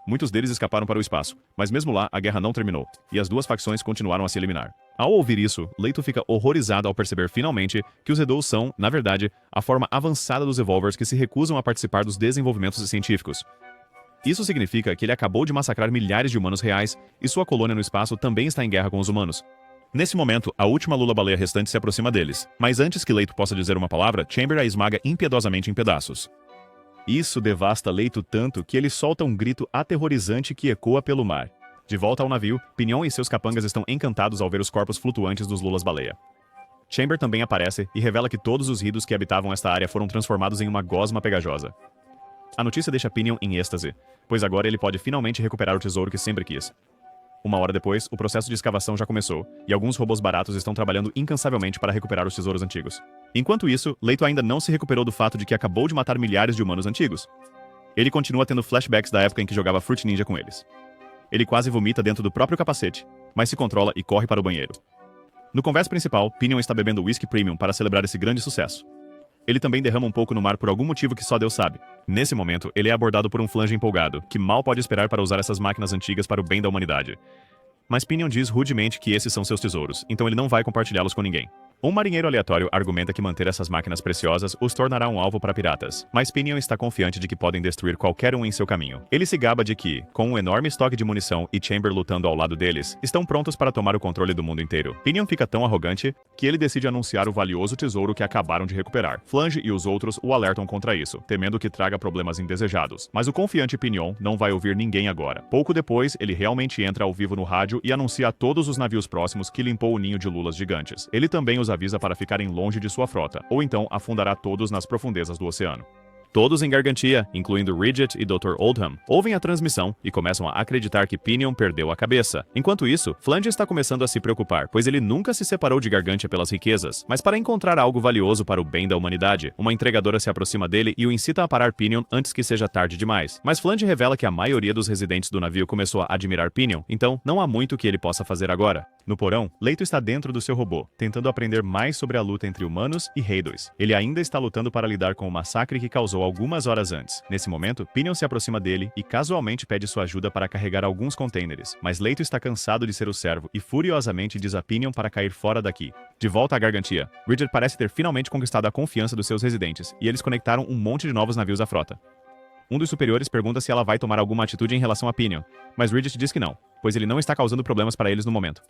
Muitos deles escaparam para o espaço, mas mesmo lá a guerra não terminou, e as duas facções continuaram a se eliminar. Ao ouvir isso, Leto fica horrorizado ao perceber finalmente que os Edos são, na verdade, a forma avançada dos Evolvers que se recusam a participar dos desenvolvimentos científicos. Isso significa que ele acabou de massacrar milhares de humanos reais, e sua colônia no espaço também está em guerra com os humanos. Nesse momento, a última lula-baleia restante se aproxima deles, mas antes que Leto possa dizer uma palavra, Chamber a esmaga impiedosamente em pedaços. Isso devasta Leto tanto que ele solta um grito aterrorizante que ecoa pelo mar. De volta ao navio, Pinion e seus capangas estão encantados ao ver os corpos flutuantes dos lulas-baleia. Chamber também aparece e revela que todos os ridos que habitavam esta área foram transformados em uma gosma pegajosa. A notícia deixa Pinion em êxtase, pois agora ele pode finalmente recuperar o tesouro que sempre quis. Uma hora depois, o processo de escavação já começou, e alguns robôs baratos estão trabalhando incansavelmente para recuperar os tesouros antigos. Enquanto isso, Leito ainda não se recuperou do fato de que acabou de matar milhares de humanos antigos. Ele continua tendo flashbacks da época em que jogava Fruit Ninja com eles. Ele quase vomita dentro do próprio capacete, mas se controla e corre para o banheiro. No convés principal, Pinion está bebendo whisky premium para celebrar esse grande sucesso. Ele também derrama um pouco no mar por algum motivo que só Deus sabe. Nesse momento, ele é abordado por um flange empolgado, que mal pode esperar para usar essas máquinas antigas para o bem da humanidade. Mas Pinion diz rudemente que esses são seus tesouros, então ele não vai compartilhá-los com ninguém. Um marinheiro aleatório argumenta que manter essas máquinas preciosas os tornará um alvo para piratas, mas Pinion está confiante de que podem destruir qualquer um em seu caminho. Ele se gaba de que, com um enorme estoque de munição e Chamber lutando ao lado deles, estão prontos para tomar o controle do mundo inteiro. Pinion fica tão arrogante que ele decide anunciar o valioso tesouro que acabaram de recuperar. Flange e os outros o alertam contra isso, temendo que traga problemas indesejados. Mas o confiante Pinion não vai ouvir ninguém agora. Pouco depois, ele realmente entra ao vivo no rádio e anuncia a todos os navios próximos que limpou o ninho de lulas gigantes. Ele também os avisa para ficarem longe de sua frota, ou então afundará todos nas profundezas do oceano. Todos em Gargantia, incluindo Ridget e Dr. Oldham, ouvem a transmissão e começam a acreditar que Pinion perdeu a cabeça. Enquanto isso, Flange está começando a se preocupar, pois ele nunca se separou de Gargantia pelas riquezas, mas para encontrar algo valioso para o bem da humanidade. Uma entregadora se aproxima dele e o incita a parar Pinion antes que seja tarde demais. Mas Flange revela que a maioria dos residentes do navio começou a admirar Pinion, então não há muito que ele possa fazer agora. No porão, Leito está dentro do seu robô, tentando aprender mais sobre a luta entre humanos e Reidos. Ele ainda está lutando para lidar com o massacre que causou algumas horas antes. Nesse momento, Pinion se aproxima dele e casualmente pede sua ajuda para carregar alguns contêineres, mas Leito está cansado de ser o servo e furiosamente diz a Pinion para cair fora daqui. De volta a Gargantia, Ridget parece ter finalmente conquistado a confiança dos seus residentes, e eles conectaram um monte de novos navios à frota. Um dos superiores pergunta se ela vai tomar alguma atitude em relação a Pinion, mas Ridget diz que não, pois ele não está causando problemas para eles no momento.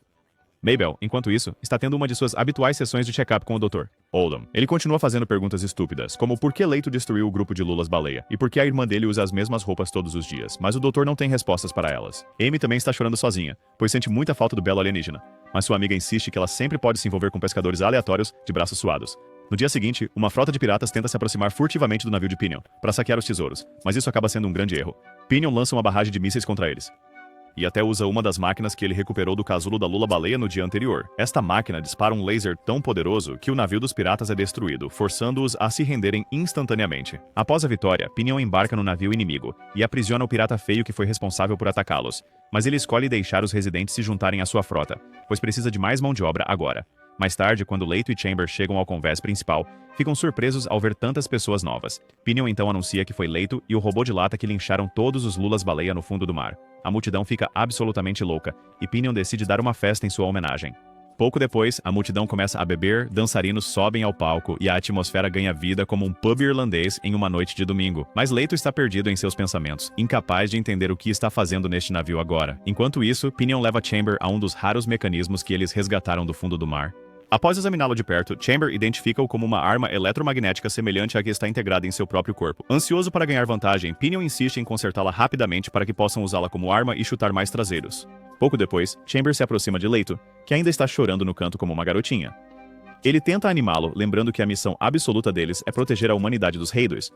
Mabel, enquanto isso, está tendo uma de suas habituais sessões de check-up com o Dr. Oldham. Ele continua fazendo perguntas estúpidas, como por que Leito destruiu o grupo de lulas baleia, e por que a irmã dele usa as mesmas roupas todos os dias, mas o doutor não tem respostas para elas. Amy também está chorando sozinha, pois sente muita falta do belo alienígena, mas sua amiga insiste que ela sempre pode se envolver com pescadores aleatórios de braços suados. No dia seguinte, uma frota de piratas tenta se aproximar furtivamente do navio de Pinion, para saquear os tesouros, mas isso acaba sendo um grande erro. Pinion lança uma barragem de mísseis contra eles. E até usa uma das máquinas que ele recuperou do casulo da lula-baleia no dia anterior. Esta máquina dispara um laser tão poderoso que o navio dos piratas é destruído, forçando-os a se renderem instantaneamente. Após a vitória, Pinion embarca no navio inimigo e aprisiona o pirata feio que foi responsável por atacá-los. Mas ele escolhe deixar os residentes se juntarem à sua frota, pois precisa de mais mão de obra agora. Mais tarde, quando Leito e Chamber chegam ao convés principal, ficam surpresos ao ver tantas pessoas novas. Pinion então anuncia que foi Leito e o robô de lata que lincharam todos os lulas-baleia no fundo do mar. A multidão fica absolutamente louca, e Pinion decide dar uma festa em sua homenagem. Pouco depois, a multidão começa a beber, dançarinos sobem ao palco e a atmosfera ganha vida como um pub irlandês em uma noite de domingo. Mas Leito está perdido em seus pensamentos, incapaz de entender o que está fazendo neste navio agora. Enquanto isso, Pinion leva Chamber a um dos raros mecanismos que eles resgataram do fundo do mar. Após examiná-lo de perto, Chamber identifica-o como uma arma eletromagnética semelhante à que está integrada em seu próprio corpo. Ansioso para ganhar vantagem, Pinion insiste em consertá-la rapidamente para que possam usá-la como arma e chutar mais traseiros. Pouco depois, Chamber se aproxima de Leito, que ainda está chorando no canto como uma garotinha. Ele tenta animá-lo, lembrando que a missão absoluta deles é proteger a humanidade dos Reidos.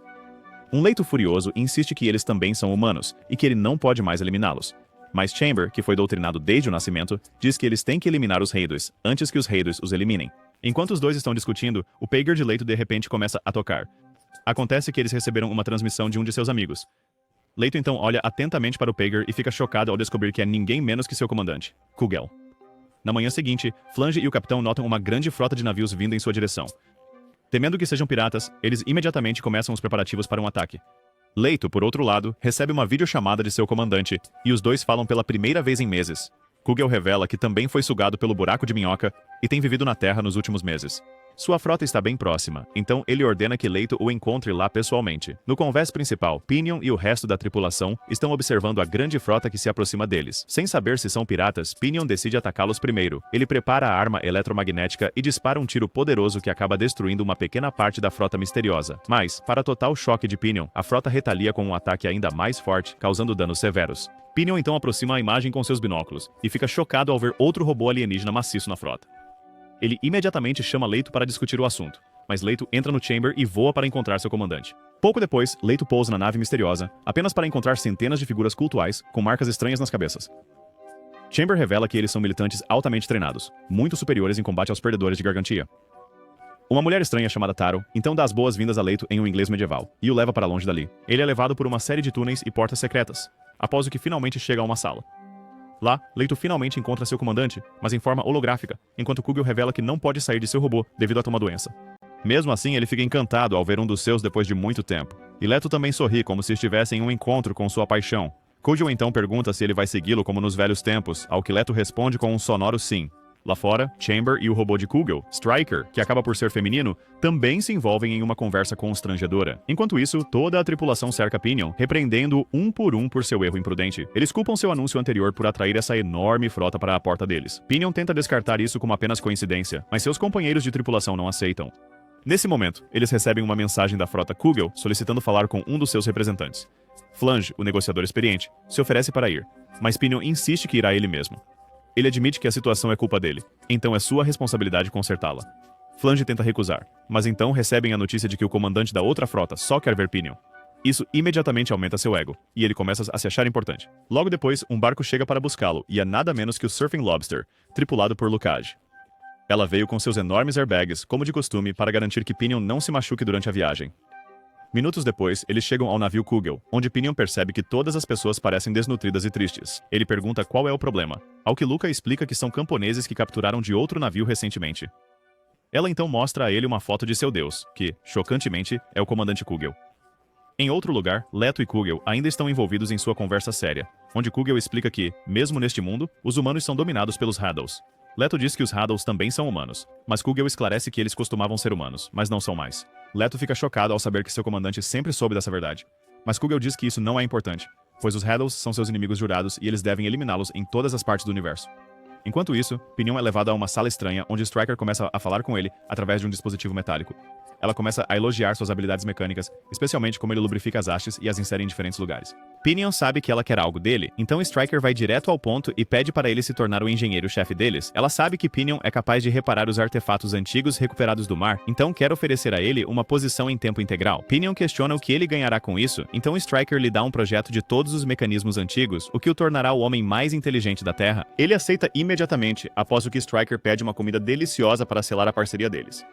Um Leito furioso insiste que eles também são humanos, e que ele não pode mais eliminá-los. Mas Chamber, que foi doutrinado desde o nascimento, diz que eles têm que eliminar os Reidos, antes que os Reidos os eliminem. Enquanto os dois estão discutindo, o pager de Leito de repente começa a tocar. Acontece que eles receberam uma transmissão de um de seus amigos. Leito então olha atentamente para o pager e fica chocado ao descobrir que é ninguém menos que seu comandante, Kugel. Na manhã seguinte, Flange e o capitão notam uma grande frota de navios vindo em sua direção. Temendo que sejam piratas, eles imediatamente começam os preparativos para um ataque. Leito, por outro lado, recebe uma videochamada de seu comandante, e os dois falam pela primeira vez em meses. Kugel revela que também foi sugado pelo buraco de minhoca e tem vivido na Terra nos últimos meses. Sua frota está bem próxima, então ele ordena que Leito o encontre lá pessoalmente. No convés principal, Pinion e o resto da tripulação estão observando a grande frota que se aproxima deles. Sem saber se são piratas, Pinion decide atacá-los primeiro. Ele prepara a arma eletromagnética e dispara um tiro poderoso que acaba destruindo uma pequena parte da frota misteriosa. Mas, para total choque de Pinion, a frota retalia com um ataque ainda mais forte, causando danos severos. Pinion então aproxima a imagem com seus binóculos e fica chocado ao ver outro robô alienígena maciço na frota. Ele imediatamente chama Leito para discutir o assunto, mas Leito entra no Chamber e voa para encontrar seu comandante. Pouco depois, Leito pousa na nave misteriosa, apenas para encontrar centenas de figuras cultuais com marcas estranhas nas cabeças. Chamber revela que eles são militantes altamente treinados, muito superiores em combate aos perdedores de Gargantia. Uma mulher estranha chamada Taro, então dá as boas-vindas a Leto em um inglês medieval, e o leva para longe dali. Ele é levado por uma série de túneis e portas secretas, após o que finalmente chega a uma sala. Lá, Leto finalmente encontra seu comandante, mas em forma holográfica, enquanto Kugel revela que não pode sair de seu robô devido a uma doença. Mesmo assim, ele fica encantado ao ver um dos seus depois de muito tempo. E Leto também sorri como se estivesse em um encontro com sua paixão. Kugel então pergunta se ele vai segui-lo como nos velhos tempos, ao que Leto responde com um sonoro sim. Lá fora, Chamber e o robô de Kugel, Striker, que acaba por ser feminino, também se envolvem em uma conversa constrangedora. Enquanto isso, toda a tripulação cerca Pinion, repreendendo-o um por seu erro imprudente. Eles culpam seu anúncio anterior por atrair essa enorme frota para a porta deles. Pinion tenta descartar isso como apenas coincidência, mas seus companheiros de tripulação não aceitam. Nesse momento, eles recebem uma mensagem da frota Kugel solicitando falar com um dos seus representantes. Flange, o negociador experiente, se oferece para ir, mas Pinion insiste que irá ele mesmo. Ele admite que a situação é culpa dele, então é sua responsabilidade consertá-la. Flange tenta recusar, mas então recebem a notícia de que o comandante da outra frota só quer ver Pinion. Isso imediatamente aumenta seu ego, e ele começa a se achar importante. Logo depois, um barco chega para buscá-lo, e é nada menos que o Surfing Lobster, tripulado por Lucage. Ela veio com seus enormes airbags, como de costume, para garantir que Pinion não se machuque durante a viagem. Minutos depois, eles chegam ao navio Kugel, onde Pinion percebe que todas as pessoas parecem desnutridas e tristes. Ele pergunta qual é o problema, ao que Luca explica que são camponeses que capturaram de outro navio recentemente. Ela então mostra a ele uma foto de seu deus, que, chocantemente, é o comandante Kugel. Em outro lugar, Leto e Kugel ainda estão envolvidos em sua conversa séria, onde Kugel explica que, mesmo neste mundo, os humanos são dominados pelos Haddles. Leto diz que os Haddles também são humanos, mas Kugel esclarece que eles costumavam ser humanos, mas não são mais. Leto fica chocado ao saber que seu comandante sempre soube dessa verdade, mas Kugel diz que isso não é importante, pois os Haddles são seus inimigos jurados e eles devem eliminá-los em todas as partes do universo. Enquanto isso, Pinion é levado a uma sala estranha onde Striker começa a falar com ele através de um dispositivo metálico. Ela começa a elogiar suas habilidades mecânicas, especialmente como ele lubrifica as hastes e as insere em diferentes lugares. Pinion sabe que ela quer algo dele, então Striker vai direto ao ponto e pede para ele se tornar o engenheiro-chefe deles. Ela sabe que Pinion é capaz de reparar os artefatos antigos recuperados do mar, então quer oferecer a ele uma posição em tempo integral. Pinion questiona o que ele ganhará com isso, então Striker lhe dá um projeto de todos os mecanismos antigos, o que o tornará o homem mais inteligente da Terra. Ele aceita imediatamente, após o que Striker pede uma comida deliciosa para selar a parceria deles.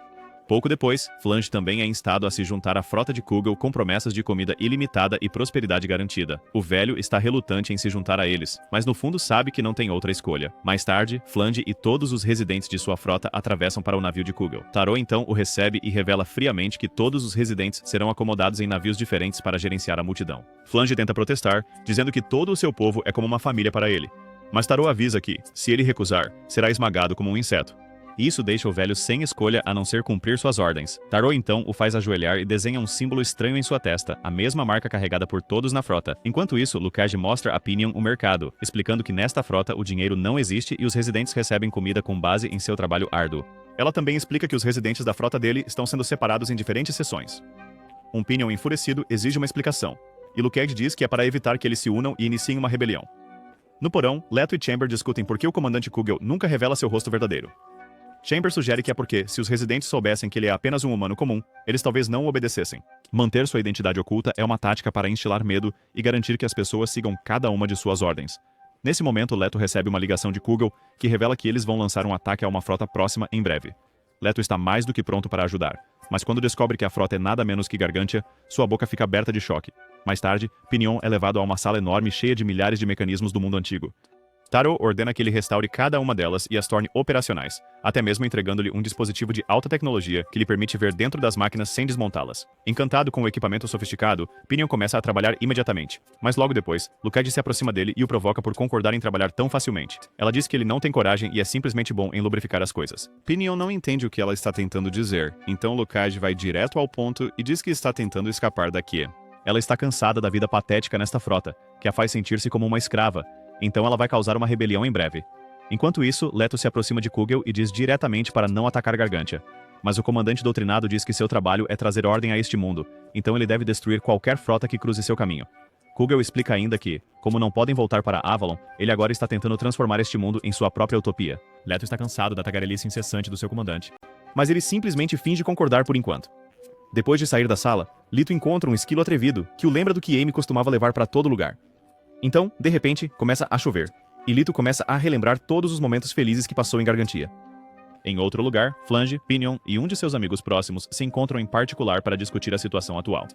Pouco depois, Flange também é instado a se juntar à frota de Kugel com promessas de comida ilimitada e prosperidade garantida. O velho está relutante em se juntar a eles, mas no fundo sabe que não tem outra escolha. Mais tarde, Flange e todos os residentes de sua frota atravessam para o navio de Kugel. Taro então o recebe e revela friamente que todos os residentes serão acomodados em navios diferentes para gerenciar a multidão. Flange tenta protestar, dizendo que todo o seu povo é como uma família para ele. Mas Taro avisa que, se ele recusar, será esmagado como um inseto. E isso deixa o velho sem escolha a não ser cumprir suas ordens. Taro então o faz ajoelhar e desenha um símbolo estranho em sua testa, a mesma marca carregada por todos na frota. Enquanto isso, Lucage mostra a Pinion o mercado, explicando que nesta frota o dinheiro não existe e os residentes recebem comida com base em seu trabalho árduo. Ela também explica que os residentes da frota dele estão sendo separados em diferentes seções. Um Pinion enfurecido exige uma explicação, e Lucage diz que é para evitar que eles se unam e iniciem uma rebelião. No porão, Leto e Chamber discutem por que o comandante Kugel nunca revela seu rosto verdadeiro. Chamber sugere que é porque, se os residentes soubessem que ele é apenas um humano comum, eles talvez não o obedecessem. Manter sua identidade oculta é uma tática para instilar medo e garantir que as pessoas sigam cada uma de suas ordens. Nesse momento, Leto recebe uma ligação de Kugel que revela que eles vão lançar um ataque a uma frota próxima em breve. Leto está mais do que pronto para ajudar, mas quando descobre que a frota é nada menos que Gargantia, sua boca fica aberta de choque. Mais tarde, Pinion é levado a uma sala enorme cheia de milhares de mecanismos do mundo antigo. Taro ordena que ele restaure cada uma delas e as torne operacionais, até mesmo entregando-lhe um dispositivo de alta tecnologia que lhe permite ver dentro das máquinas sem desmontá-las. Encantado com o equipamento sofisticado, Pinion começa a trabalhar imediatamente, mas logo depois, Lucage se aproxima dele e o provoca por concordar em trabalhar tão facilmente. Ela diz que ele não tem coragem e é simplesmente bom em lubrificar as coisas. Pinion não entende o que ela está tentando dizer, então Lucage vai direto ao ponto e diz que está tentando escapar daqui. Ela está cansada da vida patética nesta frota, que a faz sentir-se como uma escrava, então ela vai causar uma rebelião em breve. Enquanto isso, Leto se aproxima de Kugel e diz diretamente para não atacar Gargantia. Mas o comandante doutrinado diz que seu trabalho é trazer ordem a este mundo, então ele deve destruir qualquer frota que cruze seu caminho. Kugel explica ainda que, como não podem voltar para Avalon, ele agora está tentando transformar este mundo em sua própria utopia. Leto está cansado da tagarelice incessante do seu comandante, mas ele simplesmente finge concordar por enquanto. Depois de sair da sala, Lito encontra um esquilo atrevido que o lembra do que Amy costumava levar para todo lugar. Então, de repente, começa a chover. E Lito começa a relembrar todos os momentos felizes que passou em Gargantia. Em outro lugar, Flange, Pinion e um de seus amigos próximos se encontram em particular para discutir a situação atual.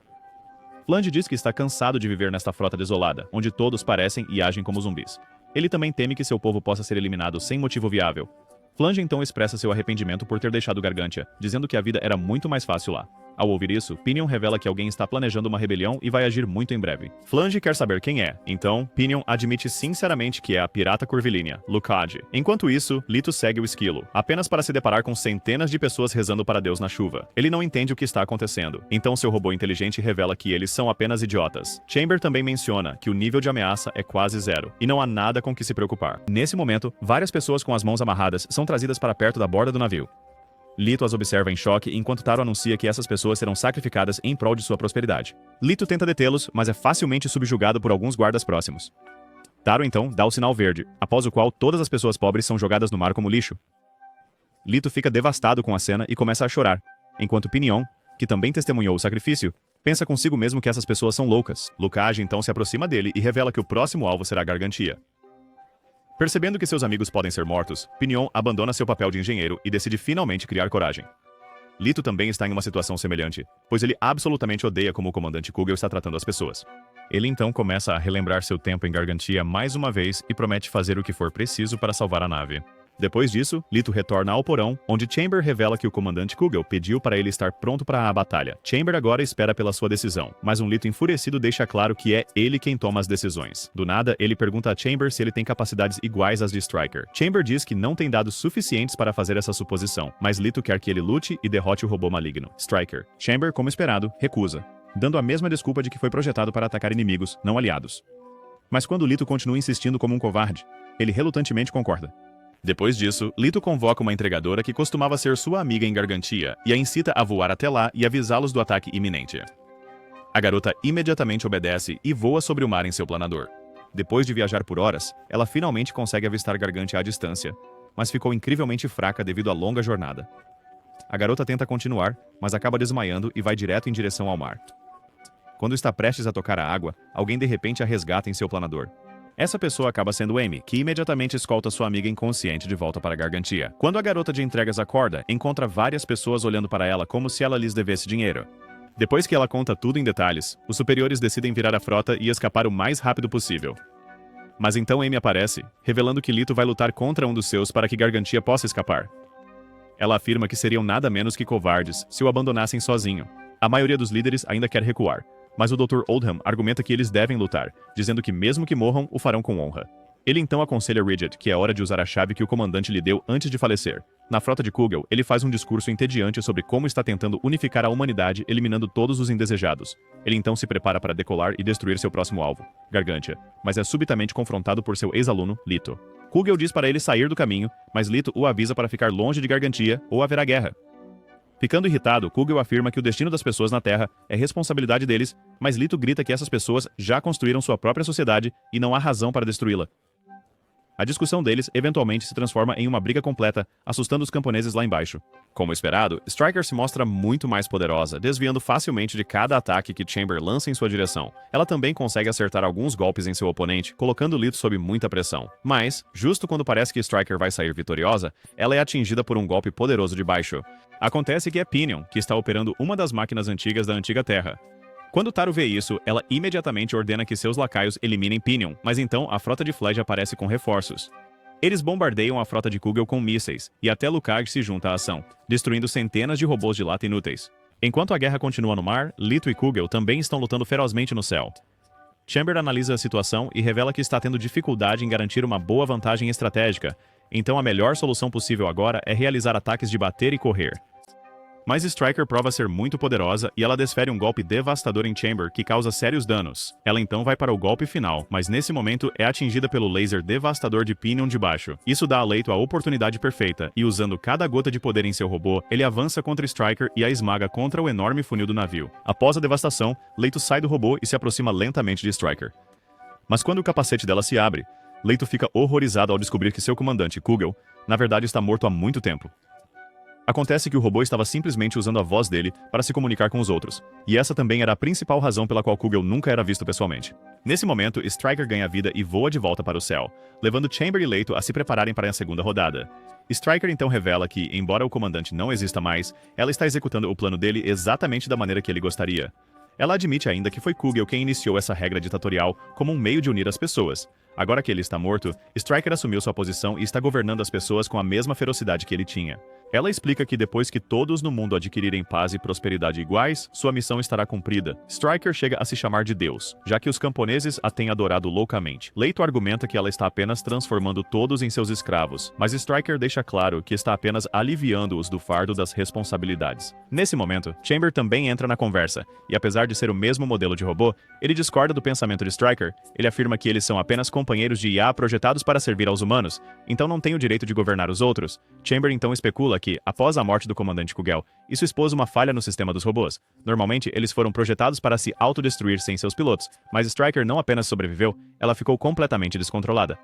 Flange diz que está cansado de viver nesta frota desolada, onde todos parecem e agem como zumbis. Ele também teme que seu povo possa ser eliminado sem motivo viável. Flange então expressa seu arrependimento por ter deixado Gargantia, dizendo que a vida era muito mais fácil lá. Ao ouvir isso, Pinion revela que alguém está planejando uma rebelião e vai agir muito em breve. Flange quer saber quem é, então Pinion admite sinceramente que é a pirata curvilínea, Lucade. Enquanto isso, Lito segue o esquilo, apenas para se deparar com centenas de pessoas rezando para Deus na chuva. Ele não entende o que está acontecendo, então seu robô inteligente revela que eles são apenas idiotas. Chamber também menciona que o nível de ameaça é quase zero, e não há nada com que se preocupar. Nesse momento, várias pessoas com as mãos amarradas são trazidas para perto da borda do navio. Lito as observa em choque enquanto Taro anuncia que essas pessoas serão sacrificadas em prol de sua prosperidade. Lito tenta detê-los, mas é facilmente subjugado por alguns guardas próximos. Taro então dá o sinal verde, após o qual todas as pessoas pobres são jogadas no mar como lixo. Lito fica devastado com a cena e começa a chorar, enquanto Pinion, que também testemunhou o sacrifício, pensa consigo mesmo que essas pessoas são loucas. Lucage então se aproxima dele e revela que o próximo alvo será Gargantia. Percebendo que seus amigos podem ser mortos, Pinion abandona seu papel de engenheiro e decide finalmente criar coragem. Lito também está em uma situação semelhante, pois ele absolutamente odeia como o comandante Kugel está tratando as pessoas. Ele então começa a relembrar seu tempo em Gargantia mais uma vez e promete fazer o que for preciso para salvar a nave. Depois disso, Lito retorna ao porão, onde Chamber revela que o comandante Kugel pediu para ele estar pronto para a batalha. Chamber agora espera pela sua decisão, mas um Lito enfurecido deixa claro que é ele quem toma as decisões. Do nada, ele pergunta a Chamber se ele tem capacidades iguais às de Striker. Chamber diz que não tem dados suficientes para fazer essa suposição, mas Lito quer que ele lute e derrote o robô maligno, Striker. Chamber, como esperado, recusa, dando a mesma desculpa de que foi projetado para atacar inimigos, não aliados. Mas quando Lito continua insistindo como um covarde, ele relutantemente concorda. Depois disso, Lito convoca uma entregadora que costumava ser sua amiga em Gargantia e a incita a voar até lá e avisá-los do ataque iminente. A garota imediatamente obedece e voa sobre o mar em seu planador. Depois de viajar por horas, ela finalmente consegue avistar Gargantia à distância, mas ficou incrivelmente fraca devido à longa jornada. A garota tenta continuar, mas acaba desmaiando e vai direto em direção ao mar. Quando está prestes a tocar a água, alguém de repente a resgata em seu planador. Essa pessoa acaba sendo Amy, que imediatamente escolta sua amiga inconsciente de volta para Gargantia. Quando a garota de entregas acorda, encontra várias pessoas olhando para ela como se ela lhes devesse dinheiro. Depois que ela conta tudo em detalhes, os superiores decidem virar a frota e escapar o mais rápido possível. Mas então Amy aparece, revelando que Lito vai lutar contra um dos seus para que Gargantia possa escapar. Ela afirma que seriam nada menos que covardes se o abandonassem sozinho. A maioria dos líderes ainda quer recuar, mas o Dr. Oldham argumenta que eles devem lutar, dizendo que mesmo que morram, o farão com honra. Ele então aconselha Ridget que é hora de usar a chave que o comandante lhe deu antes de falecer. Na frota de Kugel, ele faz um discurso entediante sobre como está tentando unificar a humanidade, eliminando todos os indesejados. Ele então se prepara para decolar e destruir seu próximo alvo, Gargantia, mas é subitamente confrontado por seu ex-aluno, Lito. Kugel diz para ele sair do caminho, mas Lito o avisa para ficar longe de Gargantia ou haverá guerra. Ficando irritado, Kugel afirma que o destino das pessoas na Terra é responsabilidade deles, mas Lito grita que essas pessoas já construíram sua própria sociedade e não há razão para destruí-la. A discussão deles eventualmente se transforma em uma briga completa, assustando os camponeses lá embaixo. Como esperado, Striker se mostra muito mais poderosa, desviando facilmente de cada ataque que Chamber lança em sua direção. Ela também consegue acertar alguns golpes em seu oponente, colocando Lito sob muita pressão. Mas, justo quando parece que Striker vai sair vitoriosa, ela é atingida por um golpe poderoso de baixo. Acontece que é Pinion, que está operando uma das máquinas antigas da Antiga Terra. Quando Taro vê isso, ela imediatamente ordena que seus lacaios eliminem Pinion, mas então a frota de Fledge aparece com reforços. Eles bombardeiam a frota de Kugel com mísseis, e até Lucage se junta à ação, destruindo centenas de robôs de lata inúteis. Enquanto a guerra continua no mar, Lito e Kugel também estão lutando ferozmente no céu. Chamber analisa a situação e revela que está tendo dificuldade em garantir uma boa vantagem estratégica, então a melhor solução possível agora é realizar ataques de bater e correr. Mas Striker prova ser muito poderosa e ela desfere um golpe devastador em Chamber que causa sérios danos. Ela então vai para o golpe final, mas nesse momento é atingida pelo laser devastador de Pinion de baixo. Isso dá a Leito a oportunidade perfeita, e usando cada gota de poder em seu robô, ele avança contra Striker e a esmaga contra o enorme funil do navio. Após a devastação, Leito sai do robô e se aproxima lentamente de Striker. Mas quando o capacete dela se abre, Leito fica horrorizado ao descobrir que seu comandante, Kugel, na verdade está morto há muito tempo. Acontece que o robô estava simplesmente usando a voz dele para se comunicar com os outros, e essa também era a principal razão pela qual Kugel nunca era visto pessoalmente. Nesse momento, Stryker ganha vida e voa de volta para o céu, levando Chamber e Leito a se prepararem para a segunda rodada. Stryker então revela que, embora o comandante não exista mais, ela está executando o plano dele exatamente da maneira que ele gostaria. Ela admite ainda que foi Kugel quem iniciou essa regra ditatorial como um meio de unir as pessoas. Agora que ele está morto, Stryker assumiu sua posição e está governando as pessoas com a mesma ferocidade que ele tinha. Ela explica que depois que todos no mundo adquirirem paz e prosperidade iguais, sua missão estará cumprida. Stryker chega a se chamar de Deus, já que os camponeses a têm adorado loucamente. Leito argumenta que ela está apenas transformando todos em seus escravos, mas Stryker deixa claro que está apenas aliviando-os do fardo das responsabilidades. Nesse momento, Chamber também entra na conversa, e apesar de ser o mesmo modelo de robô, ele discorda do pensamento de Stryker. Ele afirma que eles são apenas companheiros de IA projetados para servir aos humanos, então não têm o direito de governar os outros. Chamber então especula que, após a morte do comandante Kugel, isso expôs uma falha no sistema dos robôs. Normalmente, eles foram projetados para se autodestruir sem seus pilotos, mas Stryker não apenas sobreviveu, ela ficou completamente descontrolada.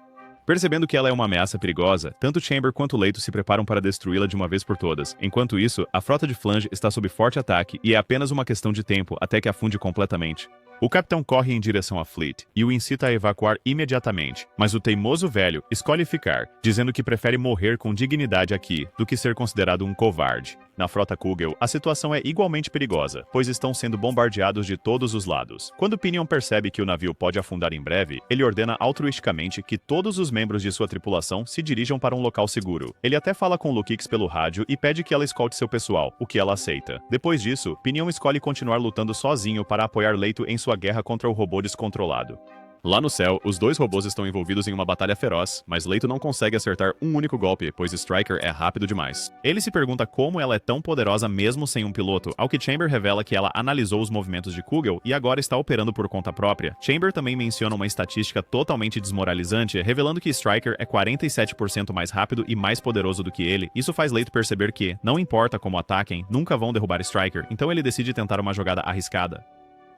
Percebendo que ela é uma ameaça perigosa, tanto Chamber quanto Leito se preparam para destruí-la de uma vez por todas. Enquanto isso, a frota de Flange está sob forte ataque e é apenas uma questão de tempo até que afunde completamente. O capitão corre em direção à Fleet e o incita a evacuar imediatamente, mas o teimoso velho escolhe ficar, dizendo que prefere morrer com dignidade aqui do que ser considerado um covarde. Na frota Kugel, a situação é igualmente perigosa, pois estão sendo bombardeados de todos os lados. Quando Pinion percebe que o navio pode afundar em breve, ele ordena altruisticamente que todos os membros de sua tripulação se dirijam para um local seguro. Ele até fala com Lukix pelo rádio e pede que ela escolte seu pessoal, o que ela aceita. Depois disso, Pinion escolhe continuar lutando sozinho para apoiar Leito em sua guerra contra o robô descontrolado. Lá no céu, os dois robôs estão envolvidos em uma batalha feroz, mas Leito não consegue acertar um único golpe, pois Stryker é rápido demais. Ele se pergunta como ela é tão poderosa mesmo sem um piloto, ao que Chamber revela que ela analisou os movimentos de Kugel e agora está operando por conta própria. Chamber também menciona uma estatística totalmente desmoralizante, revelando que Stryker é 47% mais rápido e mais poderoso do que ele. Isso faz Leito perceber que, não importa como ataquem, nunca vão derrubar Stryker, então ele decide tentar uma jogada arriscada.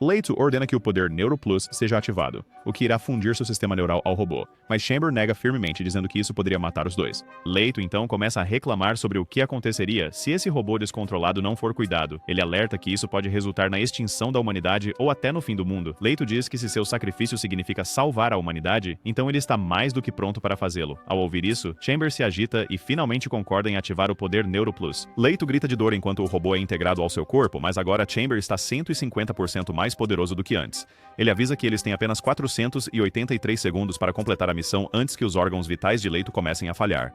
Leito ordena que o poder NeuroPlus seja ativado, o que irá fundir seu sistema neural ao robô, mas Chamber nega firmemente, dizendo que isso poderia matar os dois. Leito então começa a reclamar sobre o que aconteceria se esse robô descontrolado não for cuidado. Ele alerta que isso pode resultar na extinção da humanidade ou até no fim do mundo. Leito diz que se seu sacrifício significa salvar a humanidade, então ele está mais do que pronto para fazê-lo. Ao ouvir isso, Chamber se agita e finalmente concorda em ativar o poder NeuroPlus. Leito grita de dor enquanto o robô é integrado ao seu corpo, mas agora Chamber está 150% mais poderoso do que antes. Ele avisa que eles têm apenas 483 segundos para completar a missão antes que os órgãos vitais de Leito comecem a falhar.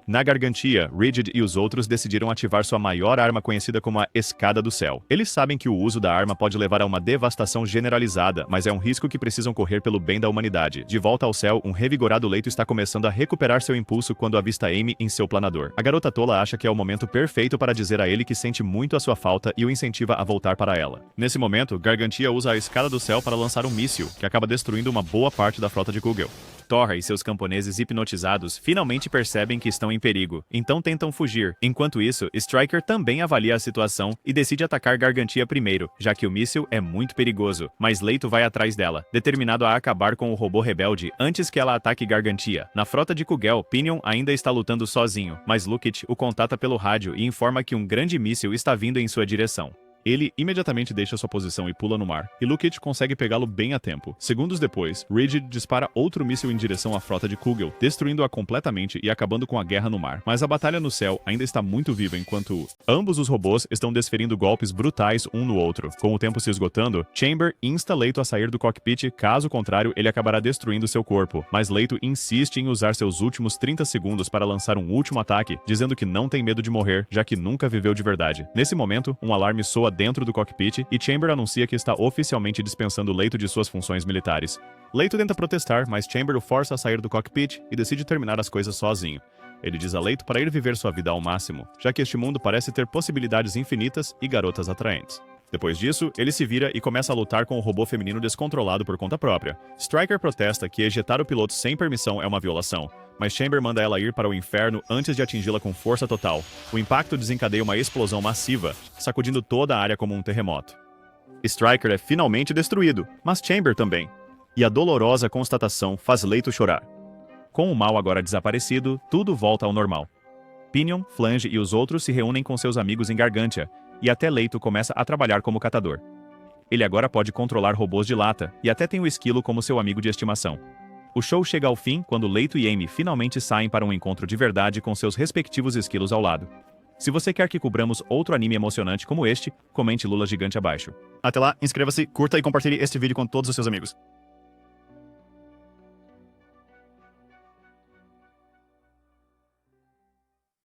Na Gargantia, Rigid e os outros decidiram ativar sua maior arma conhecida como a Escada do Céu. Eles sabem que o uso da arma pode levar a uma devastação generalizada, mas é um risco que precisam correr pelo bem da humanidade. De volta ao céu, um revigorado Leito está começando a recuperar seu impulso quando avista Amy em seu planador. A garota tola acha que é o momento perfeito para dizer a ele que sente muito a sua falta e o incentiva a voltar para ela. Nesse momento, Gargantia usa a Escada do Céu para lançar um míssil, que acaba destruindo uma boa parte da frota de Kugel. Torra e seus camponeses hipnotizados finalmente percebem que estão em perigo, então tentam fugir. Enquanto isso, Stryker também avalia a situação e decide atacar Gargantia primeiro, já que o míssil é muito perigoso, mas Leito vai atrás dela, determinado a acabar com o robô rebelde antes que ela ataque Gargantia. Na frota de Kugel, Pinion ainda está lutando sozinho, mas Lukit o contata pelo rádio e informa que um grande míssil está vindo em sua direção. Ele imediatamente deixa sua posição e pula no mar, e Lukit consegue pegá-lo bem a tempo. Segundos depois, Rigid dispara outro míssil em direção à frota de Kugel, destruindo-a completamente e acabando com a guerra no mar. Mas a batalha no céu ainda está muito viva enquanto ambos os robôs estão desferindo golpes brutais um no outro. Com o tempo se esgotando, Chamber insta Leito a sair do cockpit, caso contrário ele acabará destruindo seu corpo. Mas Leito insiste em usar seus últimos 30 segundos para lançar um último ataque, dizendo que não tem medo de morrer, já que nunca viveu de verdade. Nesse momento, um alarme soa dentro do cockpit e Chamber anuncia que está oficialmente dispensando Leito de suas funções militares. Leito tenta protestar, mas Chamber o força a sair do cockpit e decide terminar as coisas sozinho. Ele diz a Leito para ir viver sua vida ao máximo, já que este mundo parece ter possibilidades infinitas e garotas atraentes. Depois disso, ele se vira e começa a lutar com o robô feminino descontrolado por conta própria. Stryker protesta que ejetar o piloto sem permissão é uma violação, mas Chamber manda ela ir para o inferno antes de atingi-la com força total. O impacto desencadeia uma explosão massiva, sacudindo toda a área como um terremoto. Stryker é finalmente destruído, mas Chamber também. E a dolorosa constatação faz Leito chorar. Com o mal agora desaparecido, tudo volta ao normal. Pinion, Flange e os outros se reúnem com seus amigos em Gargantia, e até Leito começa a trabalhar como catador. Ele agora pode controlar robôs de lata, e até tem o Esquilo como seu amigo de estimação. O show chega ao fim quando Leito e Amy finalmente saem para um encontro de verdade com seus respectivos esquilos ao lado. Se você quer que cobramos outro anime emocionante como este, comente Lula Gigante abaixo. Até lá, inscreva-se, curta e compartilhe este vídeo com todos os seus amigos.